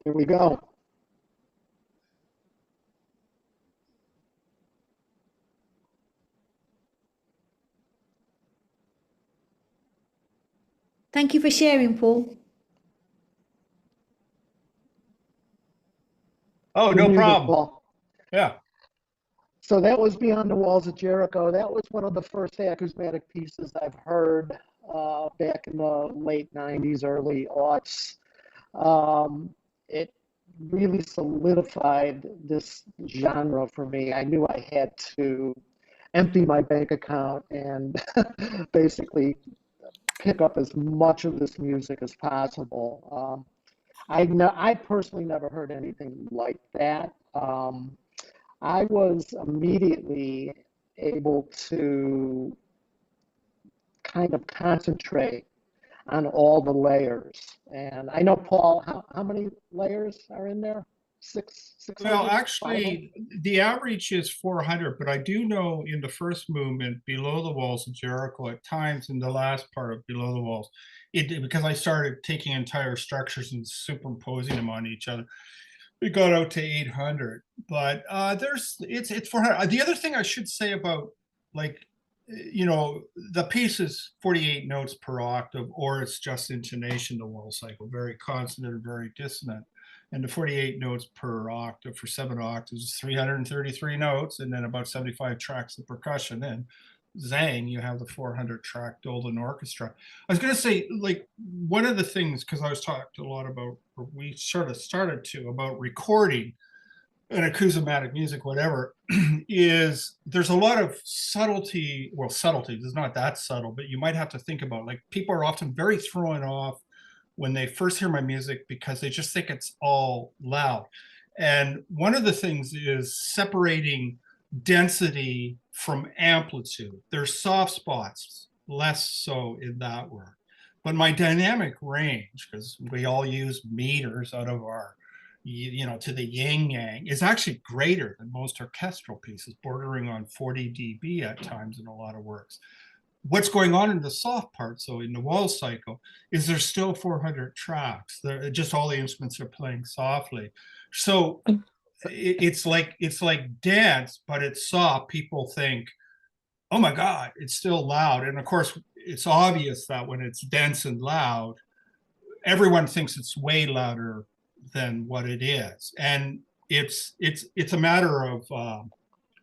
Here we go. Thank you for sharing, Paul. Oh, You're no muted, problem. Paul. Yeah. So that was Beyond the Walls of Jericho. That was one of the first acousmatic pieces I've heard back in the late 90s, early aughts. It really solidified this genre for me. I knew I had to empty my bank account and basically pick up as much of this music as possible. I personally never heard anything like that. I was immediately able to kind of concentrate on all the layers. And I know, Paul, how many layers are in there? 600? Well, 500? actually, the average is 400, but I do know in the first movement, Below the Walls of Jericho, at times in the last part of Below the Walls, because I started taking entire structures and superimposing them on each other, it got out to 800. But it's 400. The other thing I should say about, like, the piece is 48 notes per octave, or it's just intonation, the wall cycle, very consonant and very dissonant. And the 48 notes per octave for 7 octaves is 333 notes, and then about 75 tracks of percussion. And zang, you have the 400 track Dolden orchestra. I was going to say, like, one of the things, because I was talked a lot about, or we sort of started to, about recording and acousmatic music, whatever, is there's a lot of subtlety. Well, subtlety is not that subtle, but you might have to think about, like, people are often very thrown off when they first hear my music because they just think it's all loud. And one of the things is separating density from amplitude. There's soft spots, less so in that word. But my dynamic range, because we all use meters out of our, to the yin yang, is actually greater than most orchestral pieces, bordering on 40 dB at times in a lot of works. What's going on in the soft part, so in the wall cycle, is there's still 400 tracks. Just all the instruments are playing softly. So it's like dance, but it's soft. People think, oh my God, it's still loud. And of course, it's obvious that when it's dense and loud, everyone thinks it's way louder than what it is. And it's a matter of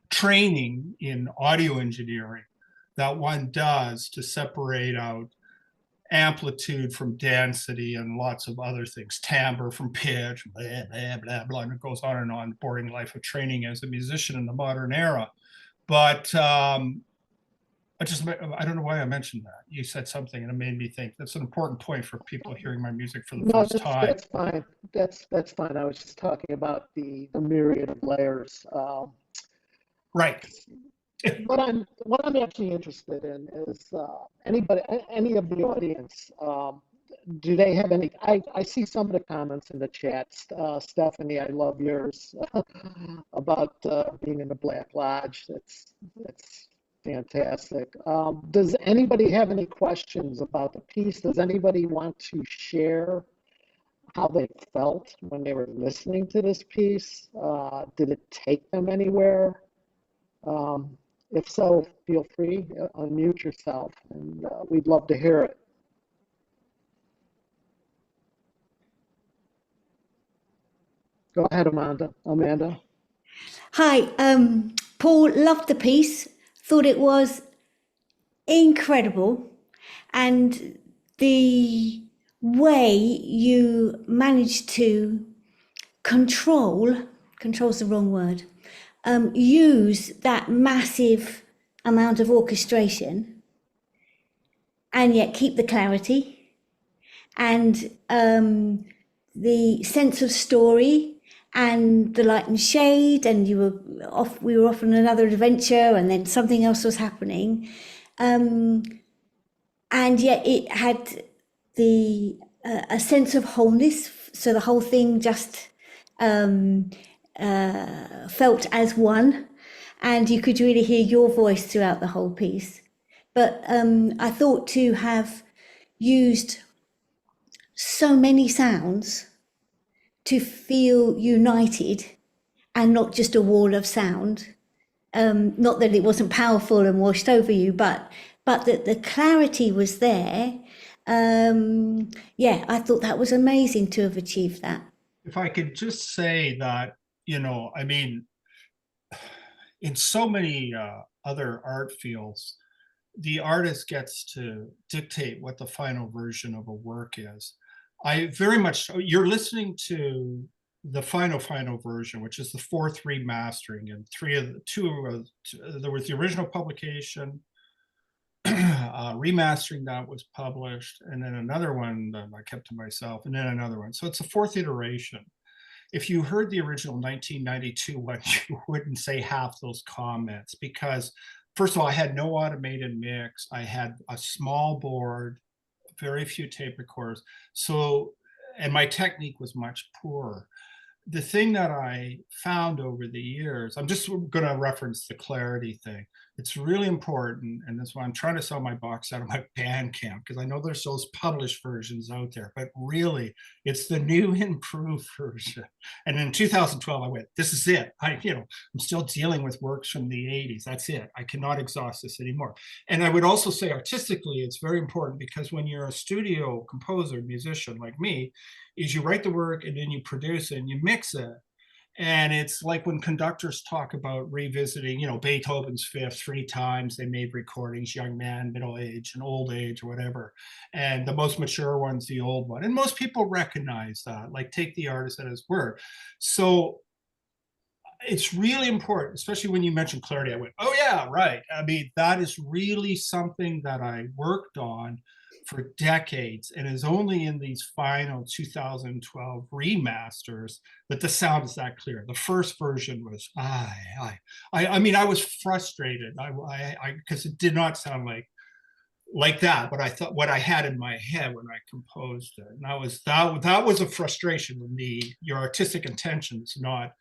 training in audio engineering that one does to separate out amplitude from density and lots of other things, timbre from pitch, blah, blah, blah, blah, and it goes on, boring life of training as a musician in the modern era. But I don't know why I mentioned that. You said something and it made me think. That's an important point for people hearing my music for the first time. That's fine. That's fine. I was just talking about the myriad of layers. Right. What I'm actually interested in is any of the audience, do they have any? I see some of the comments in the chat. Stephanie, I love yours about being in the Black Lodge. That's fantastic. Does anybody have any questions about the piece? Does anybody want to share how they felt when they were listening to this piece? Did it take them anywhere? If so, feel free, unmute yourself, and we'd love to hear it. Go ahead, Amanda. Hi, Paul, loved the piece, thought it was incredible, and the way you managed to control's the wrong word, use that massive amount of orchestration and yet keep the clarity and the sense of story and the light and shade, and we were off on another adventure and then something else was happening, and yet it had a sense of wholeness, so the whole thing just felt as one, and you could really hear your voice throughout the whole piece. But I thought to have used so many sounds to feel united and not just a wall of sound. Not that it wasn't powerful and washed over you, but that the clarity was there. Yeah, I thought that was amazing to have achieved that. If I could just say that, you know, I mean, in so many other art fields, the artist gets to dictate what the final version of a work is. I very much, you're listening to the final version, which is the 4th remastering, and there was the original publication, remastering that was published, and then another one that I kept to myself, and then another one. So it's a 4th iteration. If you heard the original 1992 one, you wouldn't say half those comments, because first of all, I had no automated mix. I had a small board, very few tape recorders. So, and my technique was much poorer. The thing that I found over the years, I'm just going to reference the clarity thing. It's really important, and that's why I'm trying to sell my box out of my Bandcamp, because I know there's those published versions out there, but really, it's the new improved version. And in 2012, I went, this is it. I'm still dealing with works from the 80s. That's it. I cannot exhaust this anymore. And I would also say artistically, it's very important, because when you're a studio composer, musician like me, is you write the work and then you produce it and you mix it. And it's like when conductors talk about revisiting, Beethoven's Fifth 3 times. They made recordings, young man, middle age, and old age, or whatever. And the most mature one's the old one. And most people recognize that, like take the artist at his word. So it's really important, especially when you mentioned clarity. I went, oh yeah, right. I mean, that is really something that I worked on for decades, and is only in these final 2012 remasters that the sound is that clear. The first version was, I mean, I was frustrated. Because it did not sound like that, but I thought what I had in my head when I composed it. And that was a frustration with me. Your artistic intentions not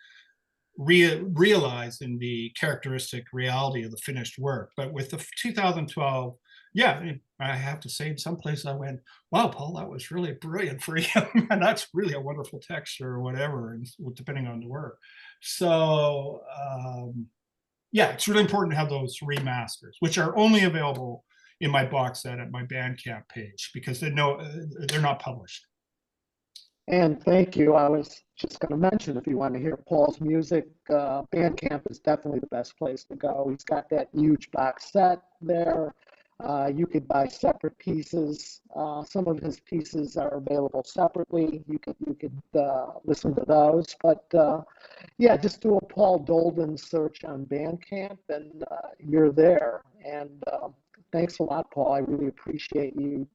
realized in the characteristic reality of the finished work. But with the 2012, yeah, I have to say, in some places I went, wow, Paul, that was really brilliant for you. And that's really a wonderful texture or whatever, and depending on the work. So yeah, it's really important to have those remasters, which are only available in my box set at my Bandcamp page, because they're not published. And thank you. I was just going to mention, if you want to hear Paul's music, Bandcamp is definitely the best place to go. He's got that huge box set there. You could buy separate pieces. Some of his pieces are available separately. You could listen to those. But yeah, just do a Paul Dolden search on Bandcamp, and you're there. And thanks a lot, Paul. I really appreciate you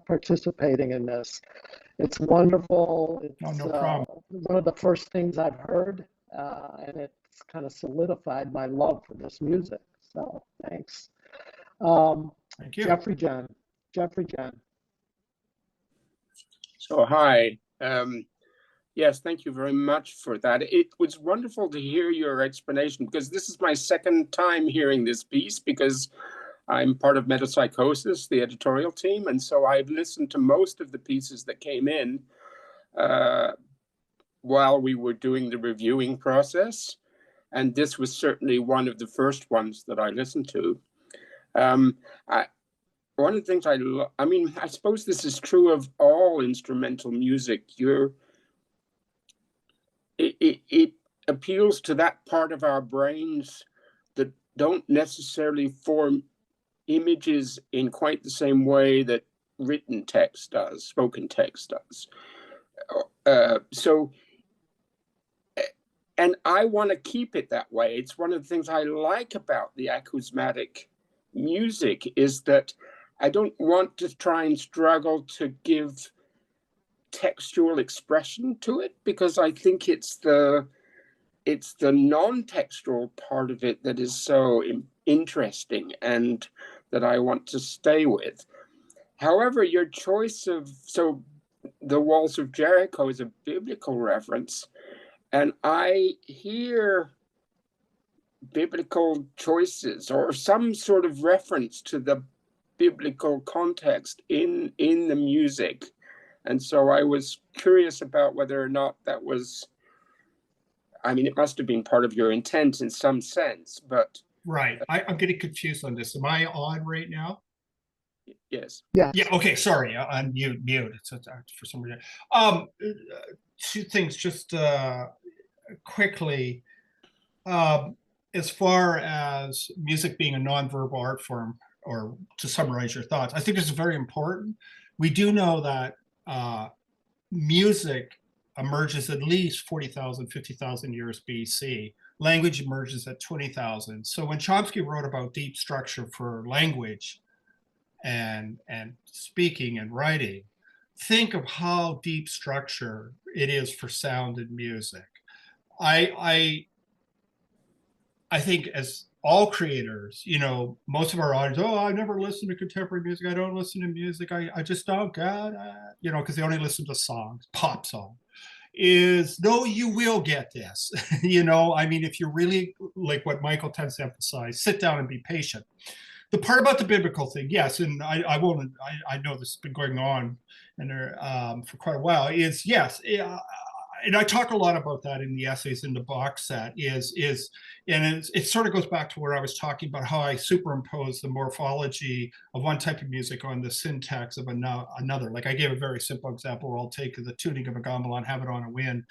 participating in this. It's wonderful. It's no problem. One of the first things I've heard, and it's kind of solidified my love for this music. So thanks. Thank you. Jeffrey John. So hi. Yes, thank you very much for that. It was wonderful to hear your explanation, because this is my second time hearing this piece, because I'm part of Metapsychosis, the editorial team, and so I've listened to most of the pieces that came in while we were doing the reviewing process, and this was certainly one of the first ones that I listened to. One of the things I mean, I suppose this is true of all instrumental music. It appeals to that part of our brains that don't necessarily form images in quite the same way that written text does, spoken text does. And I want to keep it that way. It's one of the things I like about the acousmatic music, is that I don't want to try and struggle to give textual expression to it, because I think it's the non-textual part of it that is so interesting and that I want to stay with. However, your choice of, so the walls of Jericho is a biblical reference, and I hear biblical choices or some sort of reference to the biblical context in the music. And so I was curious about whether or not that was, I mean, it must have been part of your intent in some sense, but Right. I'm getting confused on this. Am I on right now? yes. Yes. Yeah, okay, sorry, I'm mute. It's for some reason. Two things just quickly. As far as music being a nonverbal art form, or to summarize your thoughts, I think this is very important. We do know that music emerges at least 40,000, 50,000 years BC. Language emerges at 20,000. So when Chomsky wrote about deep structure for language and speaking and writing, think of how deep structure it is for sound and music. I think as all creators, you know, most of our audience, oh, I never listen to contemporary music. I don't listen to music. I just don't, God, you know, because they only listen to songs, pop songs. Is no, you will get this. You know, I mean, if you really like what Michael tends to emphasize, sit down and be patient. The part about the biblical thing, yes, and I won't. I know this has been going on and for quite a while. Is yes, and I talk a lot about that in the essays in the box set. And it sort of goes back to where I was talking about how I superimpose the morphology of one type of music on the syntax of another. Like I gave a very simple example where I'll take the tuning of a gamelan, have it on a wind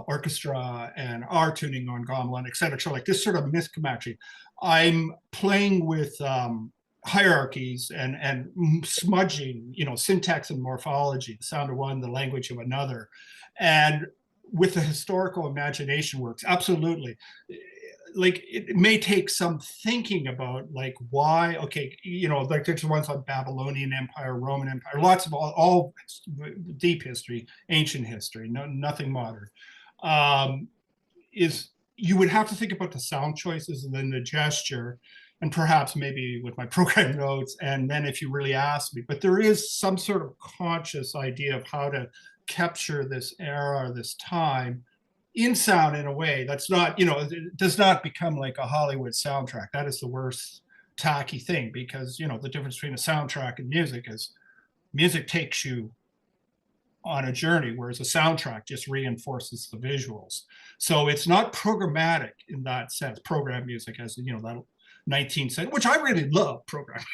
orchestra, and our tuning on gamelan, etc. So like this sort of mismatching. I'm playing with hierarchies and smudging, you know, syntax and morphology, the sound of one, the language of another. And with the historical imagination works, absolutely. Like it may take some thinking about like why, okay, you know, like there's ones on Babylonian Empire, Roman Empire, lots of all deep history, ancient history, nothing modern. Is you would have to think about the sound choices and then the gesture, and perhaps maybe with my program notes, and then if you really ask me, but there is some sort of conscious idea of how to capture this era or this time in sound in a way that's not, you know, it does not become like a Hollywood soundtrack. That is the worst tacky thing, because, you know, the difference between a soundtrack and music is music takes you on a journey, whereas a soundtrack just reinforces the visuals. So it's not programmatic in that sense, program music, as you know, that 19th century, which I really love programming.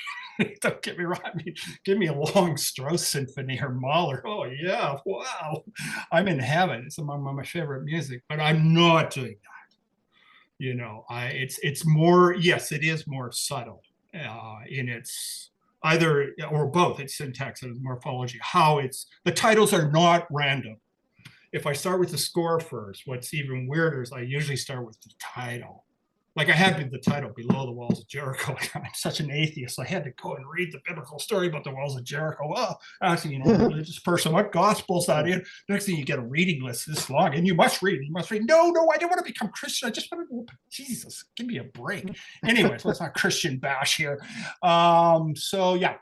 Don't get me wrong. I mean, give me a long Strauss symphony or Mahler. Oh yeah, wow, I'm in heaven. It's among my favorite music, but I'm not doing that. You know, it's more, yes, it is more subtle in its either or both its syntax and its morphology. How it's, the titles are not random. If I start with the score first, what's even weirder is I usually start with the title. Like I had the title Below the Walls of Jericho. I'm such an atheist. I had to go and read the biblical story about the walls of Jericho. Well, actually, you know, a religious person, what gospel's that in? Next thing you get a reading list this long, and you must read. No, I don't want to become Christian. I just want to, Jesus, give me a break. Anyways, let's not Christian bash here. So yeah.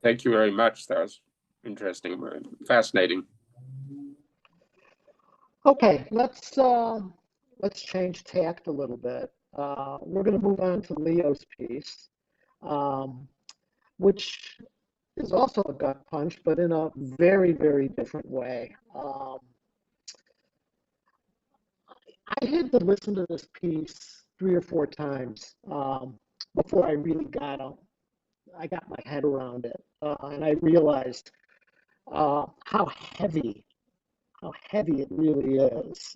Thank you very much. That was interesting, very fascinating. Okay, let's change tact a little bit. We're going to move on to Leo's piece, which is also a gut punch, but in a very, very different way. I had to listen to this piece 3 or 4 times before I really got my head around it, and I realized how heavy it really is,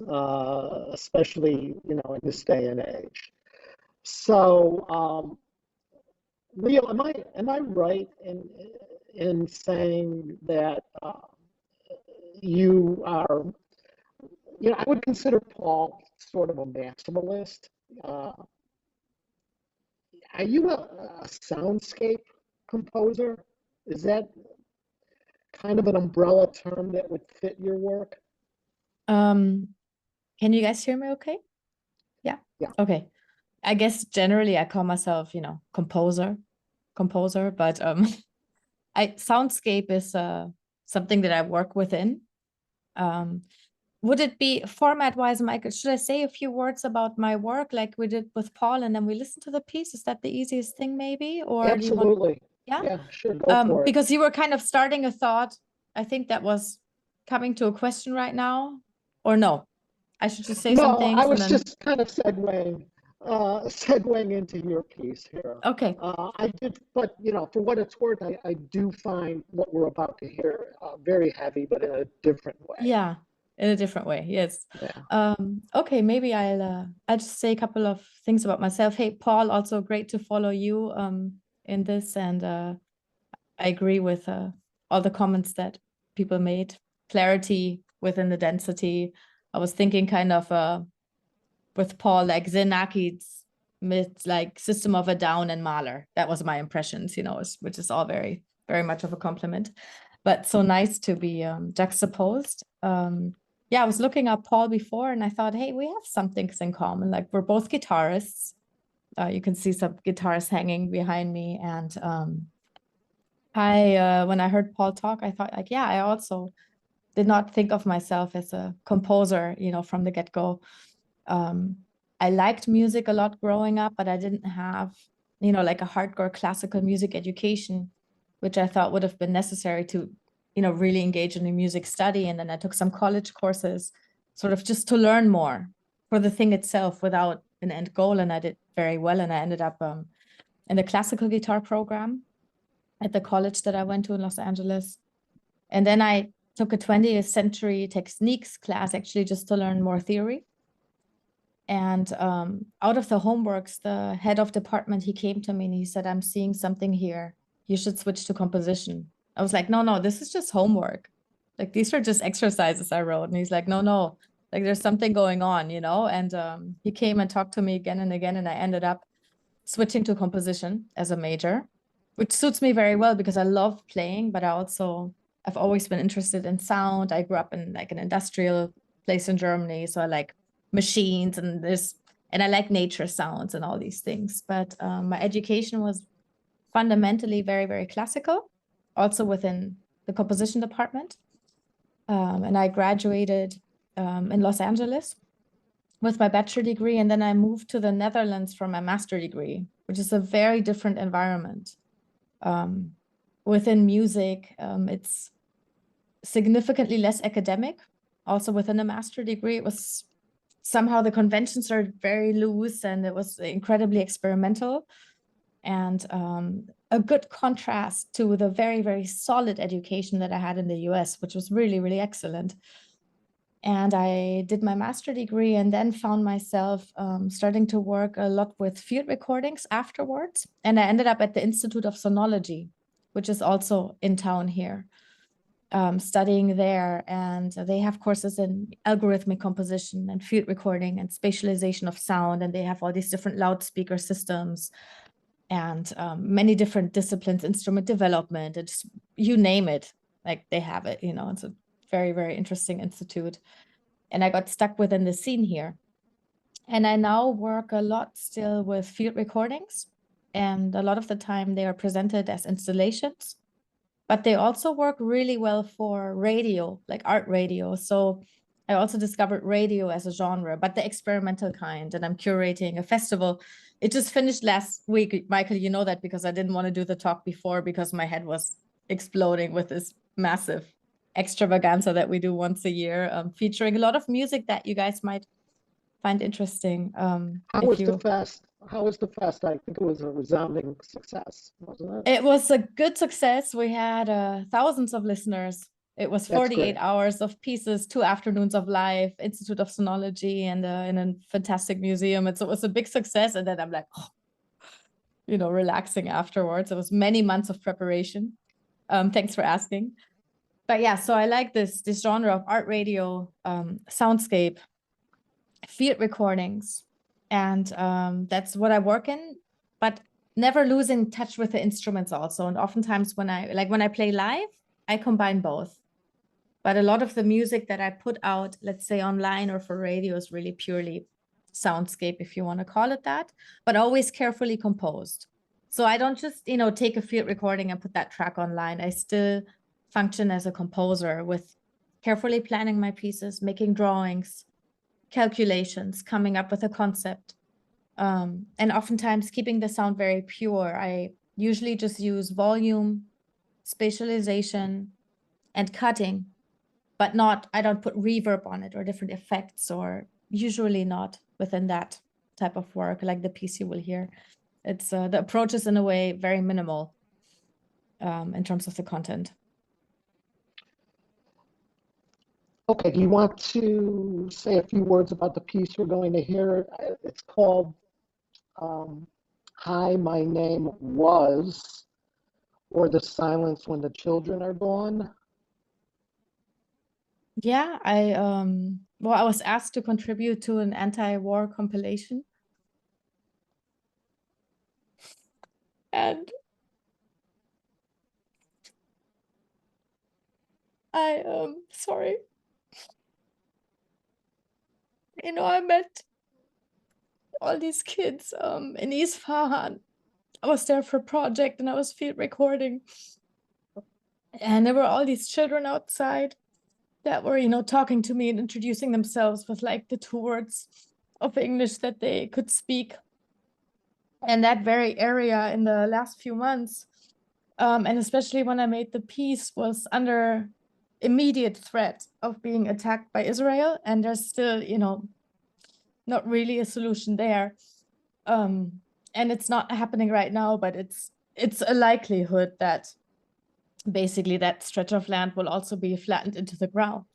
especially, you know, in this day and age. So, Leo, am I right in saying that you are, you know, I would consider Paul sort of a maximalist. Are you a soundscape composer? Is that kind of an umbrella term that would fit your work? Can you guys hear me okay? Yeah. Okay. I guess generally I call myself, you know, composer, but soundscape is something that I work within. Would it be format-wise, Michael? Should I say a few words about my work like we did with Paul, and then we listen to the piece? Is that the easiest thing, maybe? Or Absolutely. Yeah. Yeah, sure, go for it. Because you were kind of starting a thought. I think that was coming to a question right now, or no? I should just say No, something. I was just kind of segueing into your piece here. Okay. I did, but for what it's worth, I do find what we're about to hear very heavy, but in a different way. Yeah, in a different way. Yes. Yeah. Okay, maybe I'll just say a couple of things about myself. Hey, Paul, also great to follow you in this, and I agree with all the comments that people made. Clarity within the density. I was thinking kind of with Paul, like Xenaki's myths, like System of a Down and Mahler. That was my impressions, which is all very, very much of a compliment. But so nice to be juxtaposed. Yeah, I was looking up Paul before and I thought, hey, we have some things in common. Like we're both guitarists. You can see some guitars hanging behind me. And when I heard Paul talk, I thought like, yeah, I also did not think of myself as a composer, from the get-go. I liked music a lot growing up, but I didn't have, like a hardcore classical music education, which I thought would have been necessary to, really engage in the music study. And then I took some college courses sort of just to learn more for the thing itself without an end goal. And I did very well. And I ended up in the classical guitar program at the college that I went to in Los Angeles. And then I took a 20th century techniques class actually just to learn more theory. And out of the homeworks, the head of department, he came to me and he said, I'm seeing something here. You should switch to composition. I was like, no, this is just homework. Like, these are just exercises I wrote. And he's like, no, like there's something going on, And he came and talked to me again and again. And I ended up switching to composition as a major, which suits me very well because I love playing, but I've always been interested in sound. I grew up in like an industrial place in Germany. So I like machines and I like nature sounds and all these things. But my education was fundamentally very, very classical, also within the composition department. And I graduated in Los Angeles with my bachelor degree. And then I moved to the Netherlands for my master degree, which is a very different environment. Within music, it's significantly less academic. Also within a master degree, it was somehow the conventions are very loose and it was incredibly experimental, and a good contrast to the very, very solid education that I had in the US, which was really, really excellent. And I did my master degree and then found myself starting to work a lot with field recordings afterwards. And I ended up at the Institute of Sonology, which is also in town here. Studying there, and they have courses in algorithmic composition and field recording and spatialization of sound, and they have all these different loudspeaker systems and many different disciplines, instrument development, and just, you name it, like they have it, It's a very, very interesting institute. And I got stuck within the scene here. And I now work a lot still with field recordings, and a lot of the time they are presented as installations. But they also work really well for radio, like art radio. So I also discovered radio as a genre, but the experimental kind. And I'm curating a festival. It just finished last week. Michael, you know that because I didn't want to do the talk before because my head was exploding with this massive extravaganza that we do once a year, featuring a lot of music that you guys might find interesting. How was the fest? I think it was a resounding success, wasn't it? It was a good success. We had thousands of listeners. It was 48 hours of pieces, 2 afternoons of live, Institute of Sonology, and in a fantastic museum. It was a big success. And then I'm like, relaxing afterwards. It was many months of preparation. Thanks for asking. But yeah, so I like this genre of art radio, soundscape, field recordings. And that's what I work in, but never losing touch with the instruments also. And oftentimes when I play live, I combine both. But a lot of the music that I put out, let's say online or for radio, is really purely soundscape, if you want to call it that, but always carefully composed. So I don't just, take a field recording and put that track online. I still function as a composer with carefully planning my pieces, making drawings, calculations, coming up with a concept, and oftentimes keeping the sound very pure. I usually just use volume, spatialization, and cutting, but not, I don't put reverb on it or different effects, or usually not within that type of work, like the piece you will hear. It's the approach is in a way very minimal in terms of the content. Okay, do you want to say a few words about the piece we're going to hear? It's called Hi, My Name Was, or The Silence When the Children Are Gone. Yeah, well, I was asked to contribute to an anti-war compilation. And sorry. You know, I met all these kids in Isfahan. I was there for a project and I was field recording. And there were all these children outside that were, you know, talking to me and introducing themselves with like the 2 words of English that they could speak. And that very area in the last few months, and especially when I made the piece, was under immediate threat of being attacked by Israel. And there's still, you know, not really a solution there. And it's not happening right now, but it's a likelihood that basically that stretch of land will also be flattened into the ground.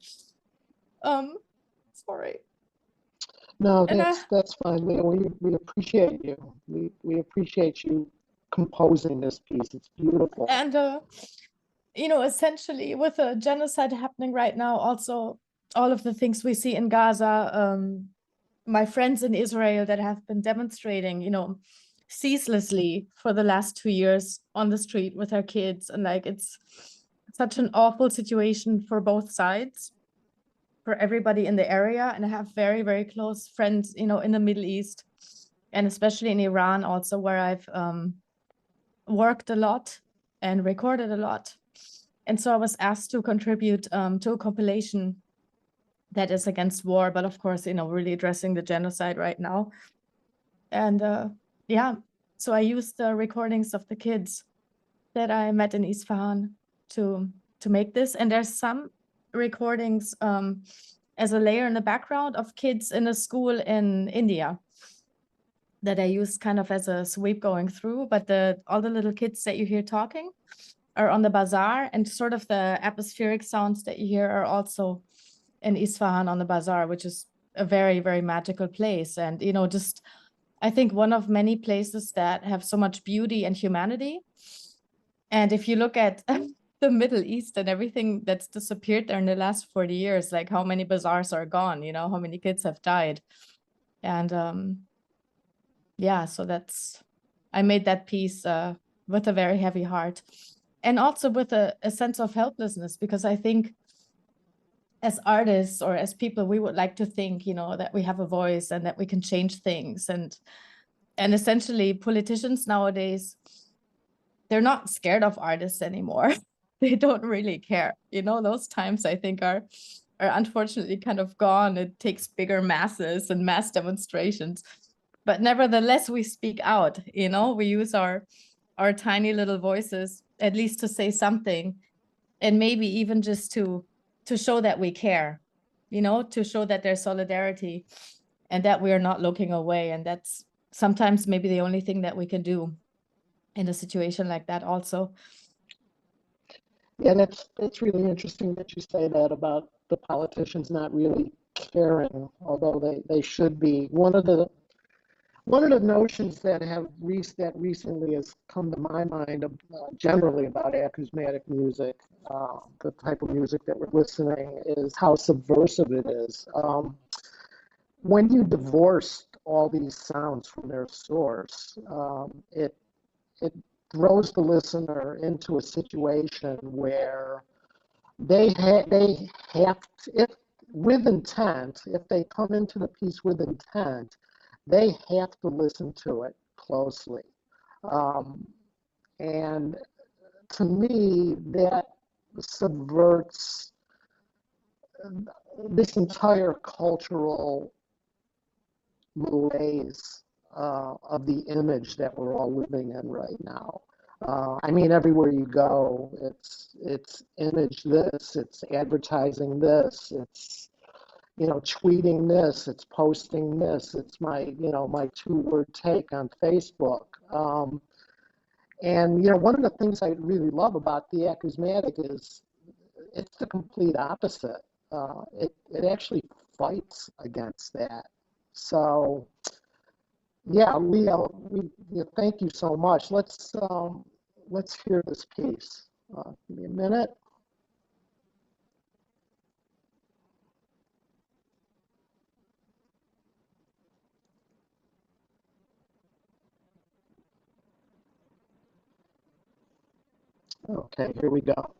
Sorry. No, And that's fine. We appreciate you. We appreciate you composing this piece. It's beautiful. And you know, essentially with a genocide happening right now, also all of the things we see in Gaza, my friends in Israel that have been demonstrating, you know, ceaselessly for the last 2 years on the street with their kids, and like it's such an awful situation for both sides, for everybody in the area. And I have very, very close friends, you know, in the Middle East, and especially in Iran also, where I've worked a lot and recorded a lot. And so I was asked to contribute to a compilation that is against war, but of course, you know, really addressing the genocide right now. And yeah, so I used the recordings of the kids that I met in Isfahan to make this. And there's some recordings as a layer in the background of kids in a school in India that I used kind of as a sweep going through. But all the little kids that you hear talking are on the bazaar, and sort of the atmospheric sounds that you hear are also in Isfahan on the bazaar, which is a very, very magical place. And, you know, just, I think one of many places that have so much beauty and humanity. And if you look at the Middle East and everything that's disappeared there in the last 40 years, like how many bazaars are gone, you know, how many kids have died. And yeah, so I made that piece with a very heavy heart, and also with a sense of helplessness, because I think as artists or as people, we would like to think, you know, that we have a voice and that we can change things. And essentially politicians nowadays, they're not scared of artists anymore. They don't really care. You know, those times I think are unfortunately kind of gone. It takes bigger masses and mass demonstrations. But nevertheless, we speak out, you know, we use our tiny little voices, at least to say something, and maybe even just to show that we care, you know, to show that there's solidarity and that we are not looking away. And that's sometimes maybe the only thing that we can do in a situation like that also. Yeah, that's really interesting that you say that about the politicians not really caring, although they should be. One of the notions that recently has come to my mind generally about acousmatic music, the type of music that we're listening, is how subversive it is. When you divorce all these sounds from their source, it throws the listener into a situation where they have to, if with intent, if they come into the piece with intent, they have to listen to it closely. And to me, that subverts this entire cultural malaise of the image that we're all living in right now. I mean, everywhere you go, it's image this, it's advertising this, it's tweeting this, it's posting this, it's my my 2-word take on Facebook. And one of the things I really love about the Acousmatic is it's the complete opposite. It actually fights against that. So yeah, Leo, thank you so much. Let's hear this piece. Give me a minute. Okay, here we go.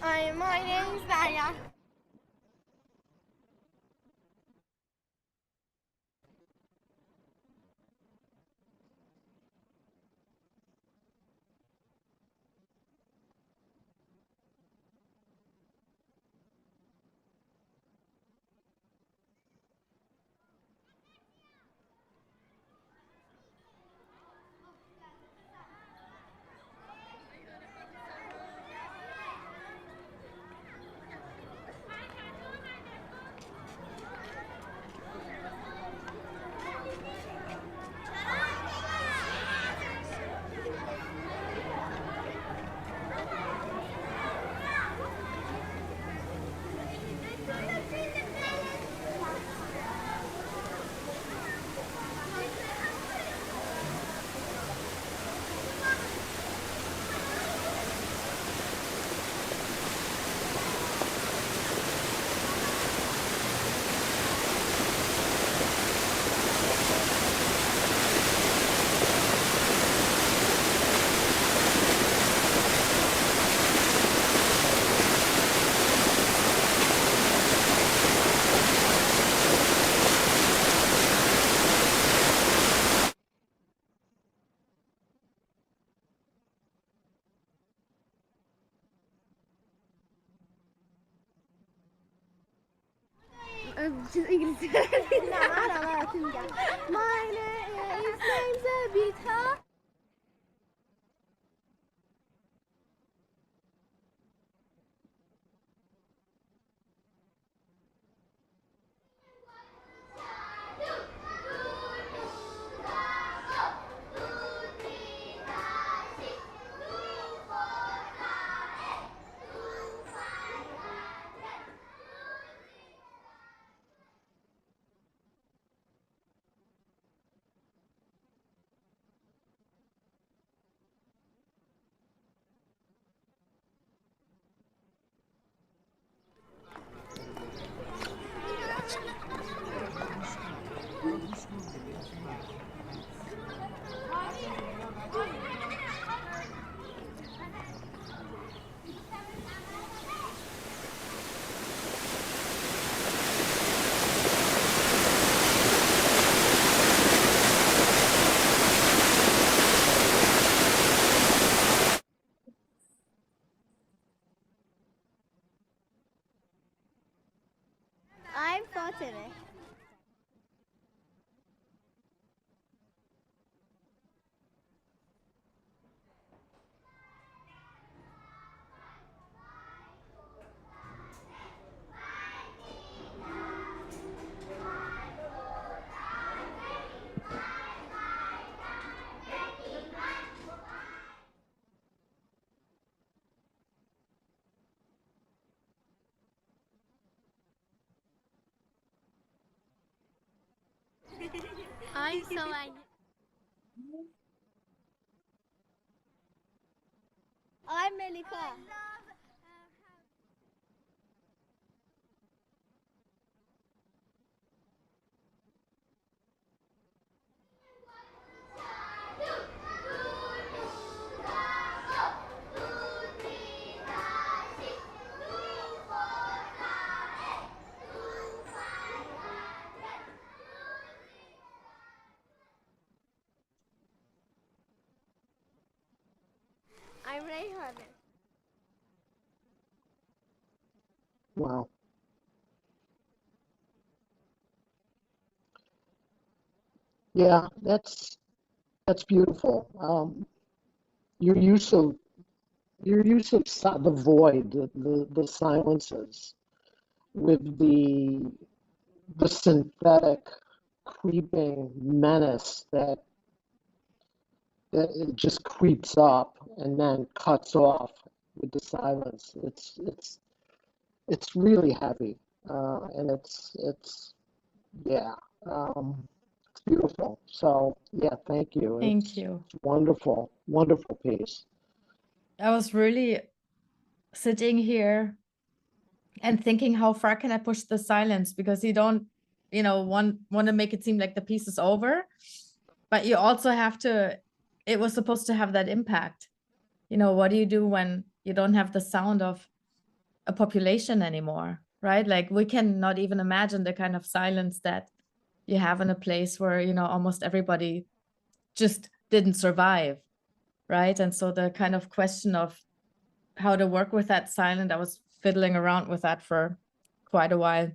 Hi, my name's Maya. Just İngilizce. My name is Zabita. I'm fortunate. I'm so angry. I'm Melika. I'm Rayhan. Wow. Yeah, that's beautiful. Your use of the void, the silences with the synthetic creeping menace that it just creeps up and then cuts off with the silence. It's really heavy, and it's yeah, it's beautiful. So yeah, thank you. Thank you. It's wonderful, wonderful piece. I was really sitting here and thinking, how far can I push the silence? Because you don't, want to make it seem like the piece is over, but you also have to, it was supposed to have that impact. What do you do when you don't have the sound of a population anymore, right? Like, we cannot even imagine the kind of silence that you have in a place where, almost everybody just didn't survive, right? And so the kind of question of how to work with that silent, I was fiddling around with that for quite a while.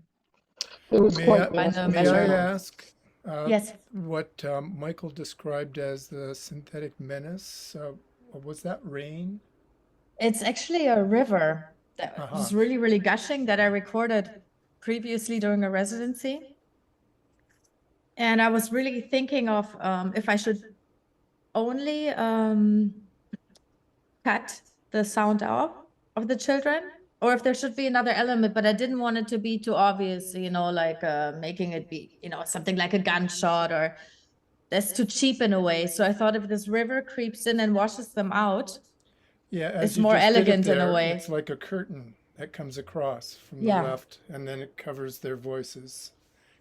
It was May quite I, Find a may I measure. ask Yes, what Michael described as the synthetic menace? Was that rain? it's actually a river that Uh-huh. was really, really gushing that I recorded previously during a residency. And I was really thinking of if I should only cut the sound out of the children, or if there should be another element, but I didn't want it to be too obvious, like making it be, something like a gunshot, or that's too cheap in a way. So I thought if this river creeps in and washes them out, Yeah, as it's you more just did it elegant in a there, way. it's like a curtain that comes across from the Yeah. left, and then it covers their voices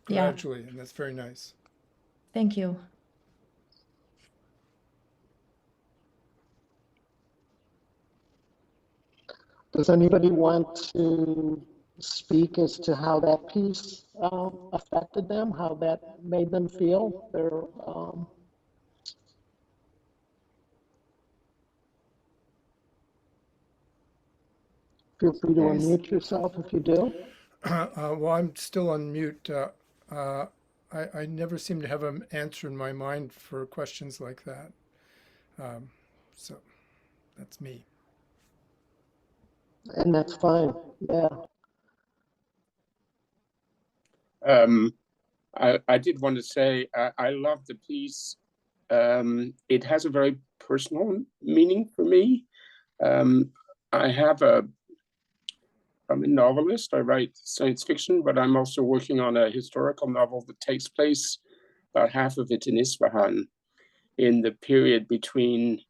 Yeah. gradually, and that's very nice. Thank you. Does anybody want to speak as to how that piece affected them, how that made them feel? Feel free to There's- unmute yourself if you do. Well, I'm still on mute. I never seem to have an answer in my mind for questions like that. So that's me. And that's fine. Yeah. I did want to say I love the piece. It has a very personal meaning for me. I have I'm a novelist. I write science fiction, but I'm also working on a historical novel that takes place, about half of it in Isfahan, in the period between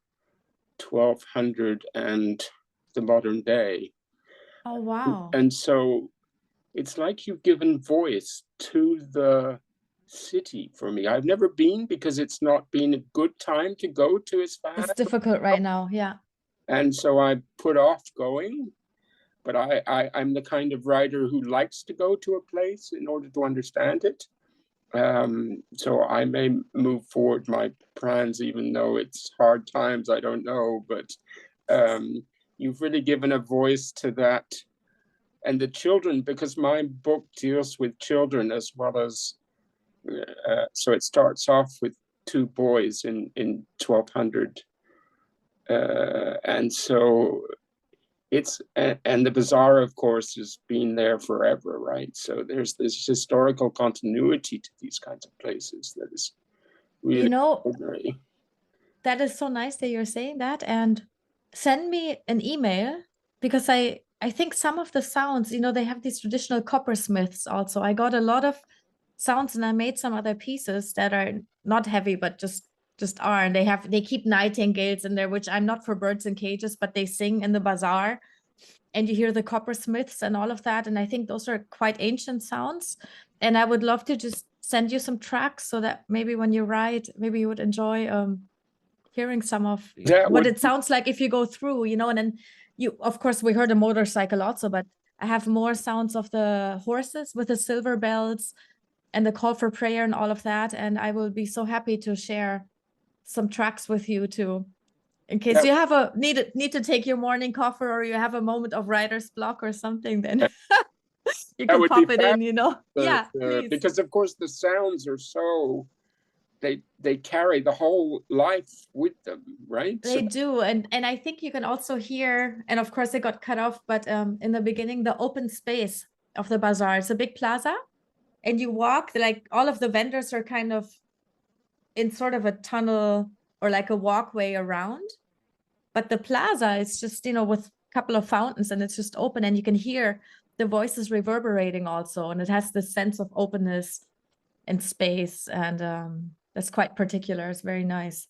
1200 and the modern day. Oh, wow. And so it's like you've given voice to the city for me. I've never been because it's not been a good time to go to Isfahan. It's difficult right now. Yeah. And so I put off going. But I'm the kind of writer who likes to go to a place in order to understand it. So I may move forward my plans, even though it's hard times, I don't know. But you've really given a voice to that. And the children, because my book deals with children as well as, so it starts off with two boys in 1200. And so it's, and the bazaar, of course, has been there forever, right? So there's this historical continuity to these kinds of places that is really extraordinary. That is so nice that you're saying that. And send me an email, because I think some of the sounds, they have these traditional coppersmiths also. I got a lot of sounds, and I made some other pieces that are not heavy, but just are. And they keep nightingales in there, which I'm not for birds in cages, but they sing in the bazaar. And you hear the coppersmiths and all of that. And I think those are quite ancient sounds. And I would love to just send you some tracks so that maybe when you write, maybe you would enjoy hearing some of what it sounds like if you go through, and then of course, we heard a motorcycle also, but I have more sounds of the horses with the silver bells and the call for prayer and all of that. And I will be so happy to share some tracks with you too. In case you have need to take your morning coffee, or you have a moment of writer's block or something, then you can pop it in, Yeah, please. Because of course the sounds are so, they carry the whole life with them, right? They do. And I think you can also hear, and of course it got cut off, but in the beginning, the open space of the bazaar. It's a big plaza, and you walk, like all of the vendors are kind of in sort of a tunnel or like a walkway around. But the plaza is just, with a couple of fountains, and it's just open, and you can hear the voices reverberating also. And it has this sense of openness and space. And that's quite particular. It's very nice.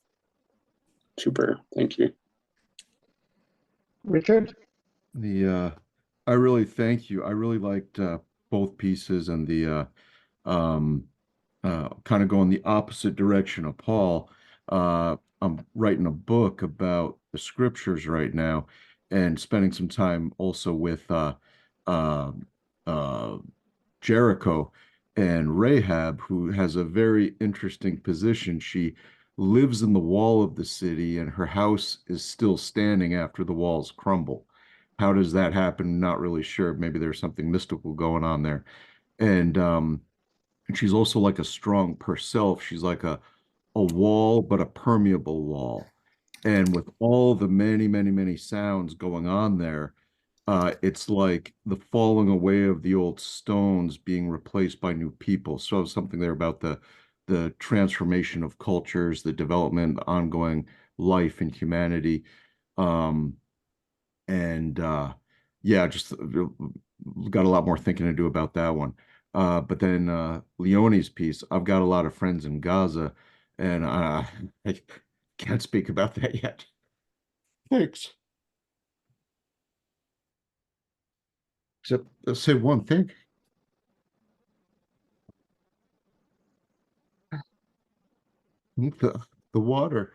Super. Thank you. Richard? I really thank you. I really liked both pieces, and the kind of going the opposite direction of Paul. I'm writing a book about the scriptures right now, and spending some time also with Jericho and Rahab, who has a very interesting position. She lives in the wall of the city, and her house is still standing after the walls crumble. How does that happen? Not really sure. Maybe there's something mystical going on there. And she's also like a strong herself. She's like a wall, but a permeable wall. And with all the many, many, many sounds going on there, it's like the falling away of the old stones being replaced by new people. So something there about the transformation of cultures, the development, the ongoing life in humanity. Yeah, just got a lot more thinking to do about that one. But then Leonie's piece, I've got a lot of friends in Gaza, and I can't speak about that yet. Thanks. Except let's say one thing. The water.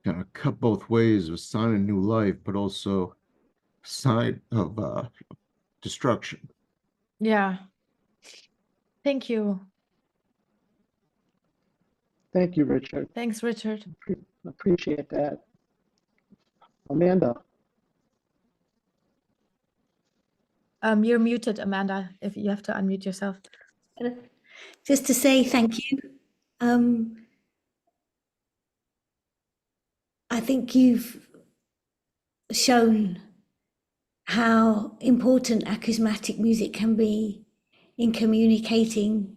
Gonna cut both ways, a sign of new life, but also a sign of destruction. Yeah. Thank you. Thank you, Richard. Thanks, Richard. Appreciate that. Amanda? You're muted, Amanda, if you have to unmute yourself. Just to say thank you. I think you've shown how important acousmatic music can be in communicating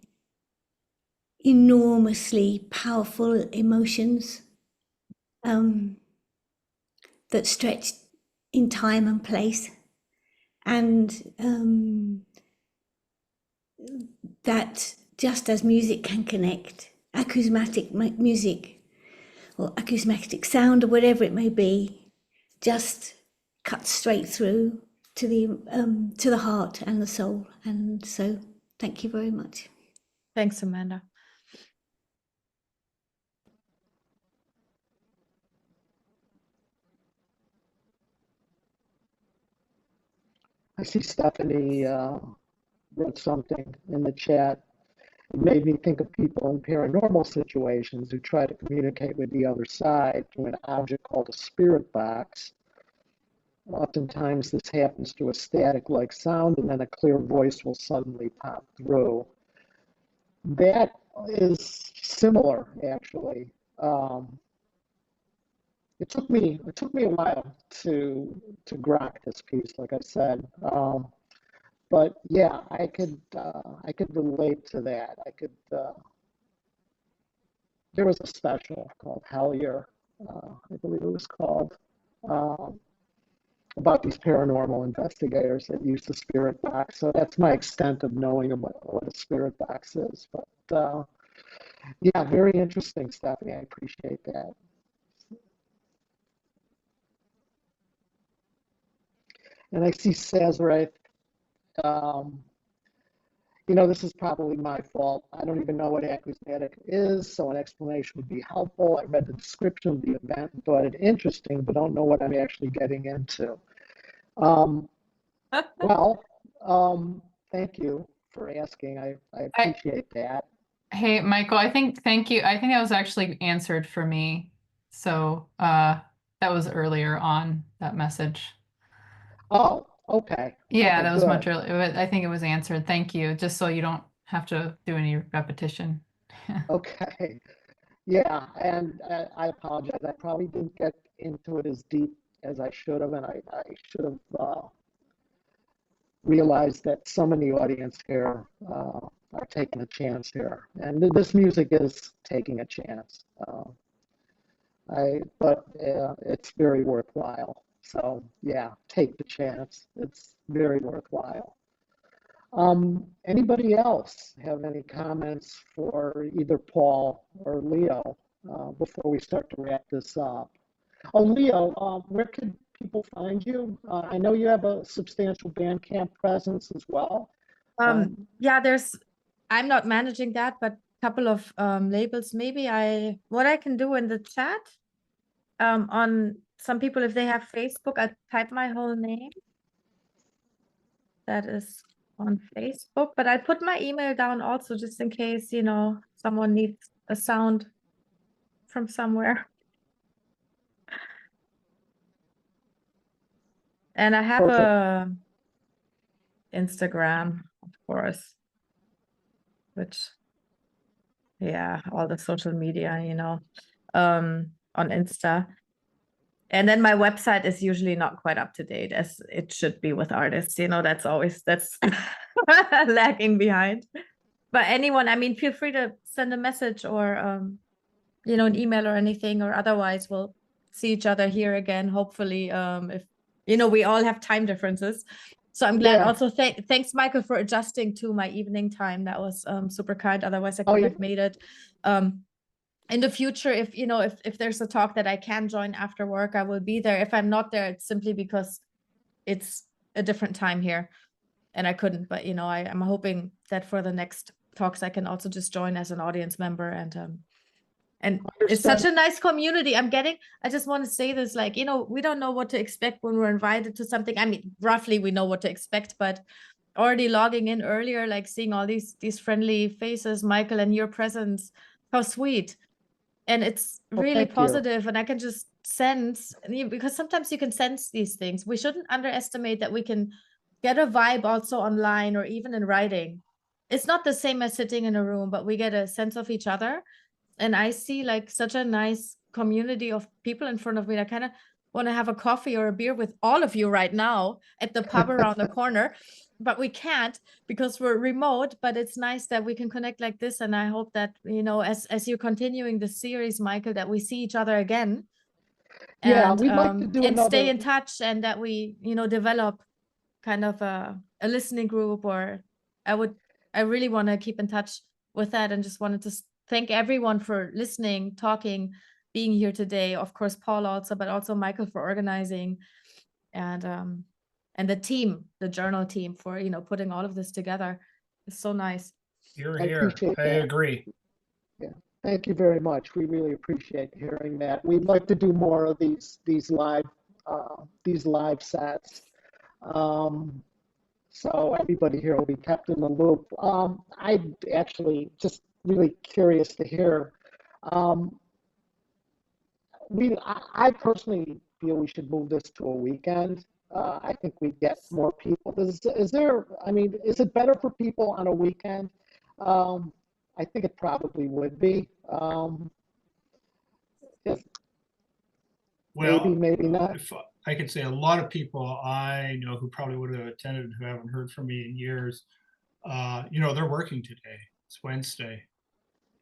enormously powerful emotions that stretch in time and place, and that just as music can connect, acousmatic music or acousmatic sound or whatever it may be just cuts straight through to the heart and the soul. And so thank you very much. Thanks, Amanda. I see Stephanie wrote something in the chat. It made me think of people in paranormal situations who try to communicate with the other side through an object called a spirit box. Oftentimes this happens to a static-like sound, and then a clear voice will suddenly pop through. That is similar, actually. It took me a while to grok this piece, like I said. But yeah, I could relate to that. There was a special called Hellier, I believe it was called, about these paranormal investigators that use the spirit box. So that's my extent of knowing about what a spirit box is. But yeah, very interesting, Stephanie. I appreciate that. And I see Sazerath. You know, this is probably my fault. I don't even know what acousmatic is, so an explanation would be helpful. I read the description of the event and thought it interesting, but don't know what I'm actually getting into. Well, thank you for asking. I appreciate that. Hey, Michael, thank you. I think that was actually answered for me. So that was earlier on, that message. Oh, okay. Yeah, Okay, that was much good. earlier, but I think it was answered. Thank you. Just so you don't have to do any repetition. Okay. Yeah, and I apologize. I probably didn't get into it as deep as I should have, and I should have realized that some in the audience here are taking a chance here, and this music is taking a chance. But it's very worthwhile. So yeah, take the chance. It's very worthwhile. Anybody else have any comments for either Paul or Leo before we start to wrap this up? Oh, Leo, where can people find you? I know you have a substantial Bandcamp presence as well. Yeah, I'm not managing that, but a couple of labels. Maybe what I can do in the chat, on some people, if they have Facebook, I type my whole name. That is on Facebook, but I put my email down also just in case, you know, someone needs a sound from somewhere. And I have a Instagram, of course, which, yeah, all the social media, you know, on Insta. And then my website is usually not quite up to date as it should be with artists, you know, that's lagging behind. But anyone, I mean, feel free to send a message or, you know, an email or anything, or otherwise we'll see each other here again, hopefully, if, you know, we all have time differences. So I'm glad. Also, thanks, Michael, for adjusting to my evening time. That was super kind. Otherwise, I couldn't have made it. In the future, if, you know, if there's a talk that I can join after work, I will be there. If I'm not there, it's simply because it's a different time here and I couldn't. But, you know, I'm hoping that for the next talks, I can also just join as an audience member. And it's such a nice community. I just want to say this, like, you know, we don't know what to expect when we're invited to something. I mean, roughly we know what to expect, but already logging in earlier, like seeing all these friendly faces, Michael, and your presence, how sweet. And it's really positive, and I can just sense, because sometimes you can sense these things. We shouldn't underestimate that we can get a vibe also online or even in writing. It's not the same as sitting in a room, but we get a sense of each other. And I see like such a nice community of people in front of me. I kind of want to have a coffee or a beer with all of you right now at the pub around the corner, but we can't because we're remote. But it's nice that we can connect like this. And I hope that, you know, as you're continuing the series, Michael, that we see each other again. Yeah, And we'd like to do and stay another. in touch, and that we, you know, develop kind of a listening group. Or I really want to keep in touch with that, and just wanted to thank everyone for listening, talking, being here today. Of course, Paul also, but also Michael for organizing, and the team, the journal team, for, you know, putting all of this together. It's so nice. You're I here. appreciate I that. agree. Yeah, thank you very much. We really appreciate hearing that. We'd like to do more of these live sets. So everybody here will be kept in the loop. I'm actually just really curious to hear. I personally feel we should move this to a weekend. I think we get more people. Is there, I mean, is it better for people on a weekend? I think it probably would be. Well, maybe not. if I could say, a lot of people I know who probably would have attended who haven't heard from me in years, you know, they're working today. It's Wednesday.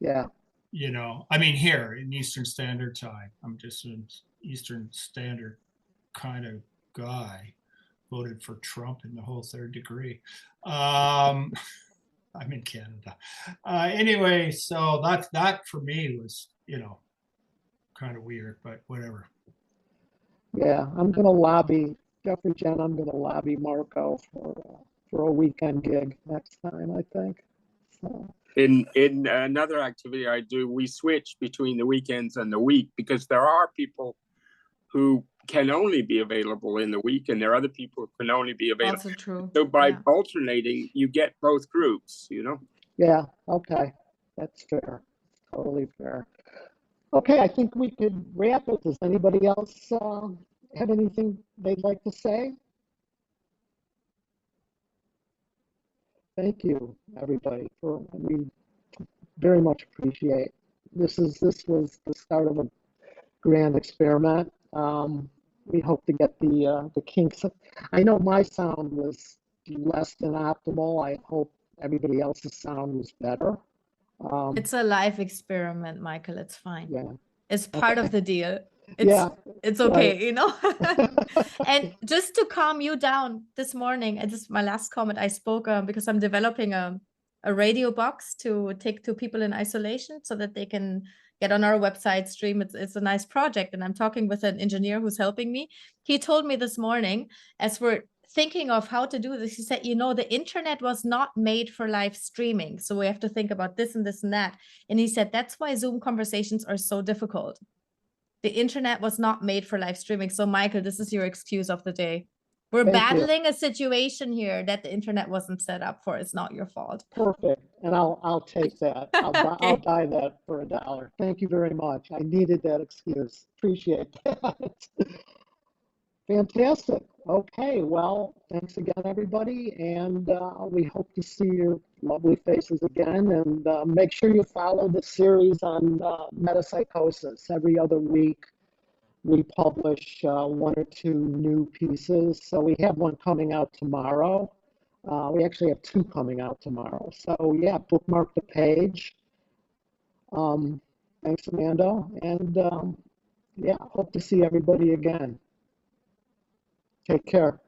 Yeah. You know, I mean, here in Eastern Standard Time, I'm just an Eastern Standard kind of guy. Voted for Trump in the whole third degree. I'm in Canada. Anyway, so that for me was, you know, kind of weird, but whatever. Yeah, I'm gonna lobby Jeffrey Jen. I'm gonna lobby Marco for a weekend gig next time, I think. So. In another activity I do, we switch between the weekends and the week, because there are people who can only be available in the week, and there are other people who can only be available. Also true. So by Yeah. alternating, you get both groups, you know? Yeah, okay. That's fair. Totally fair. Okay, I think we could wrap it. Does anybody else have anything they'd like to say? Thank you, everybody, we very much appreciate. This was the start of a grand experiment. We hope to get the kinks. I know my sound was less than optimal. I hope everybody else's sound was better. It's a live experiment, Michael. It's fine. Yeah. It's part of the deal. It's right. okay, you know. And just to calm you down this morning, and this is my last comment. I spoke because I'm developing a radio box to take to people in isolation so that they can get on our website, stream. It's a nice project, and I'm talking with an engineer who's helping me. He told me this morning, as we're thinking of how to do this, he said, you know, the internet was not made for live streaming, so we have to think about this and this and that. And he said that's why Zoom conversations are so difficult. The internet was not made for live streaming. So Michael, this is your excuse of the day. We're battling a situation here that the internet wasn't set up for. It's not your fault. Perfect, and I'll take that. I'll buy that for $1. Thank you very much. I needed that excuse. Appreciate that. Fantastic. Okay, well, thanks again, everybody, and we hope to see your lovely faces again. And make sure you follow the series on metapsychosis. Every other week, we publish 1 or 2 new pieces. So we have one coming out tomorrow. We actually have 2 coming out tomorrow. So yeah, bookmark the page. Thanks, Amanda, and yeah, hope to see everybody again. Take care.